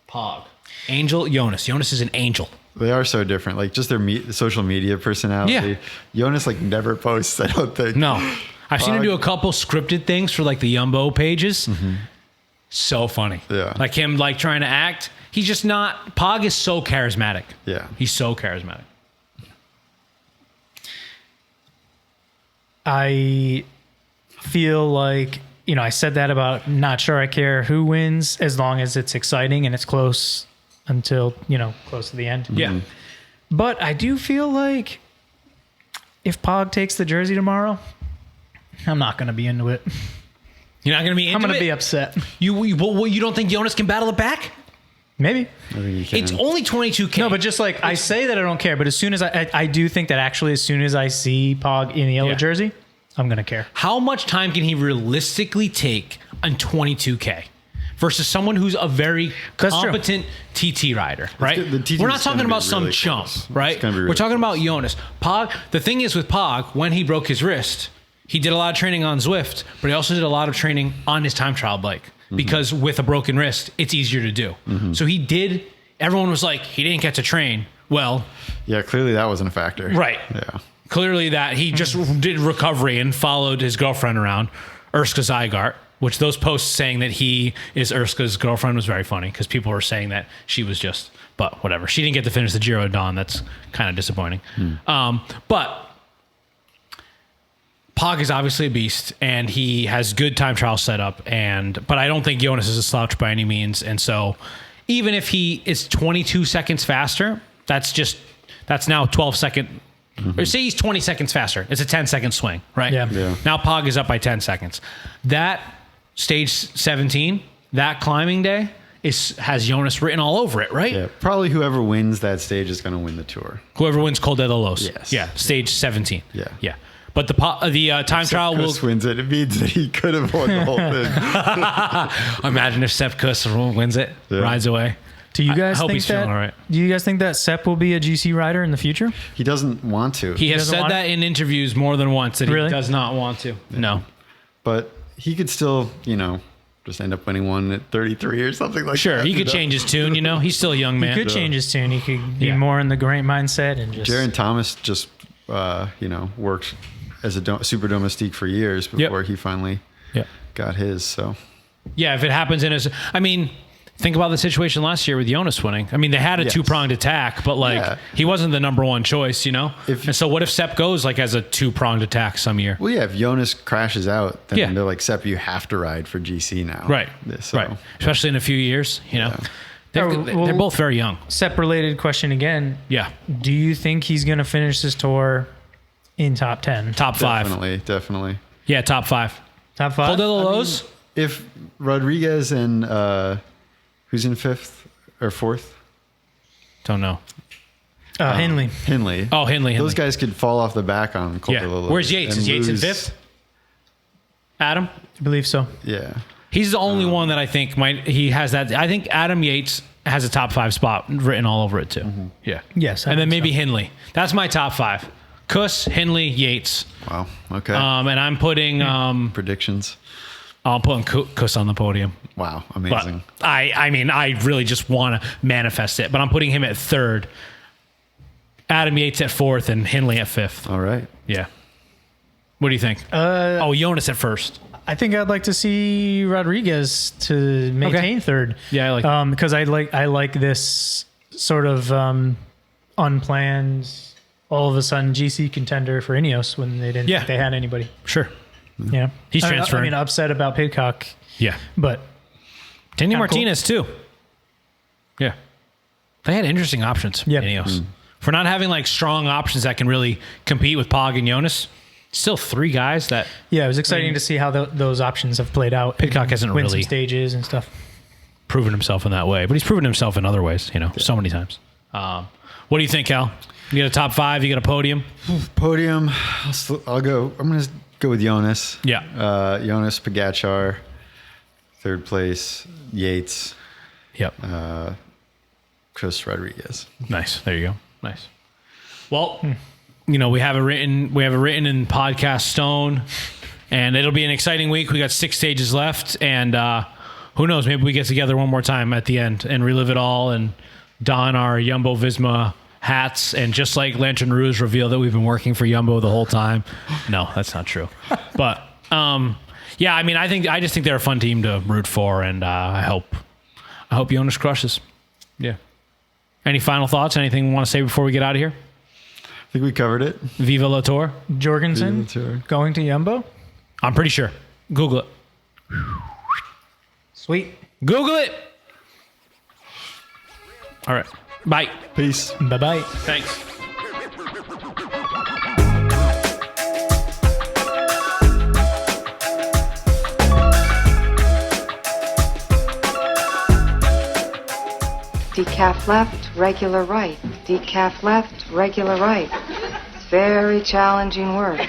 Pog, angel, Jonas. Jonas is an angel. They are so different. Like just their social media personality. Yeah. Jonas like never posts, I don't think. No. I've seen him do a couple scripted things for like the Yumbo pages. Mm-hmm. So funny. Yeah. Like him like trying to act. He's just not. Pog is so charismatic. Yeah. He's so charismatic. I feel like, I said that about not sure I care who wins as long as it's exciting and it's close until, close to the end. Yeah. Mm-hmm. But I do feel like if Pog takes the jersey tomorrow, I'm not going to be into it. You're not going to be into it? I'm going to be upset. You don't think Jonas can battle it back? Maybe. I think he can. It's only 22K. No, but just like I say that I don't care, but as soon as I do think that actually as soon as I see Pog in the yellow jersey, I'm going to care. How much time can he realistically take on 22K versus someone who's a very competent TT rider, right? We're not talking about some chump, right? We're talking about Jonas. Pog, the thing is with Pog, when he broke his wrist, he did a lot of training on Zwift, but he also did a lot of training on his time trial bike. Because with a broken wrist, it's easier to do. Mm-hmm. So he did. Everyone was like, he didn't get to train. Well, yeah, clearly that wasn't a factor. Right. Yeah. Clearly that he just did recovery and followed his girlfriend around, Urska Zygardt, which those posts saying that he is Urska's girlfriend was very funny because people were saying that she was just, but whatever. She didn't get to finish the Giro Dawn. That's kind of disappointing. But Pog is obviously a beast, and he has good time trial setup. But I don't think Jonas is a slouch by any means. And so, even if he is 22 seconds faster, that's now 12-second. Or say he's 20 seconds faster. It's a 10-second swing, right? Yeah. Now Pog is up by 10 seconds. That stage 17, that climbing day has Jonas written all over it, right? Yeah. Probably whoever wins that stage is going to win the tour. Whoever wins Col de los. Yes. Yeah. Stage 17. Yeah. Yeah. But the time trial Chris wins it. It means that he could have won the whole thing. Imagine if Sepp Kuss wins it, rides away. Do you guys hope think he's feeling all right. Do you guys think that Sepp will be a GC rider in the future? He doesn't want to. He has said that in interviews more than once that he does not want to. Yeah. No. But he could still, just end up winning one at 33 or something like that. Sure, he could change his tune, He's still a young man. He could change his tune. He could be more in the great mindset and just... Jaron Thomas just, worked as a super domestique for years before he finally got his. So, yeah, if it happens think about the situation last year with Jonas winning. They had a two-pronged attack, but he wasn't the number one choice, and so what if Sepp goes as a two-pronged attack some year? Well, yeah, if Jonas crashes out, then they're like, Sepp, you have to ride for GC now. Right. So, right. Especially in a few years, They're both very young. Sepp-related question again. Yeah. Do you think he's going to finish this tour in top 10? Top 5. Definitely. Yeah, top 5. Top 5? Col de los? If Rodriguez and... who's in 5th or 4th? Don't know. Hindley. Oh, Hindley. Those guys could fall off the back on Coulter. Where's Yates? Is Yates in 5th? Adam? I believe so. Yeah. He's the only one that I think he has that. I think Adam Yates has a top 5 spot written all over it too. Mm-hmm. Yeah. Yes. And then maybe Hindley. That's my top 5. Kuss, Hindley, Yates. Wow. Okay. And I'm putting predictions. I'm putting Kuss on the podium. Wow, amazing. But I mean, I really just want to manifest it, but I'm putting him at 3rd. Adam Yates at 4th and Hindley at 5th. All right. Yeah. What do you think? Jonas at 1st. I think I'd like to see Rodriguez to maintain 3rd. Yeah, I like because I like this sort of unplanned, all of a sudden GC contender for Ineos when they didn't think they had anybody. Sure. Yeah. He's transferring. I mean, upset about Pidcock. Yeah. But Danny Martinez too. Yeah. They had interesting options. Yeah. Ineos. For not having like strong options that can really compete with Pog and Jonas. Still 3 guys that... Yeah, it was exciting to see how those options have played out. Pidcock hasn't win really... some stages and stuff. Proven himself in that way. But he's proven himself in other ways, so many times. What do you think, Cal? You got a top 5? You got a podium? Podium. I'm going to go with Jonas. Yeah. Jonas, Pogačar. 3rd place, Yates. Yep. Chris Rodriguez. Nice. There you go. Nice. Well... we have it written in podcast stone, and it'll be an exciting week. We got 6 stages left, and who knows, maybe we get together one more time at the end and relive it all and don our Jumbo Visma hats, and just like Lantern Rouge reveal that we've been working for Jumbo the whole time. No, that's not true. But yeah, I mean, I just think they're a fun team to root for, and I hope Jonas crushes. Yeah. Any final thoughts? Anything you want to say before we get out of here? I think we covered it. Viva La Tour. Jorgensen going to Jumbo? I'm pretty sure. Google it. Sweet. Google it. All right. Bye. Peace. Bye-bye. Thanks. Decaf left, regular right. Decaf left, regular right. It's very challenging work.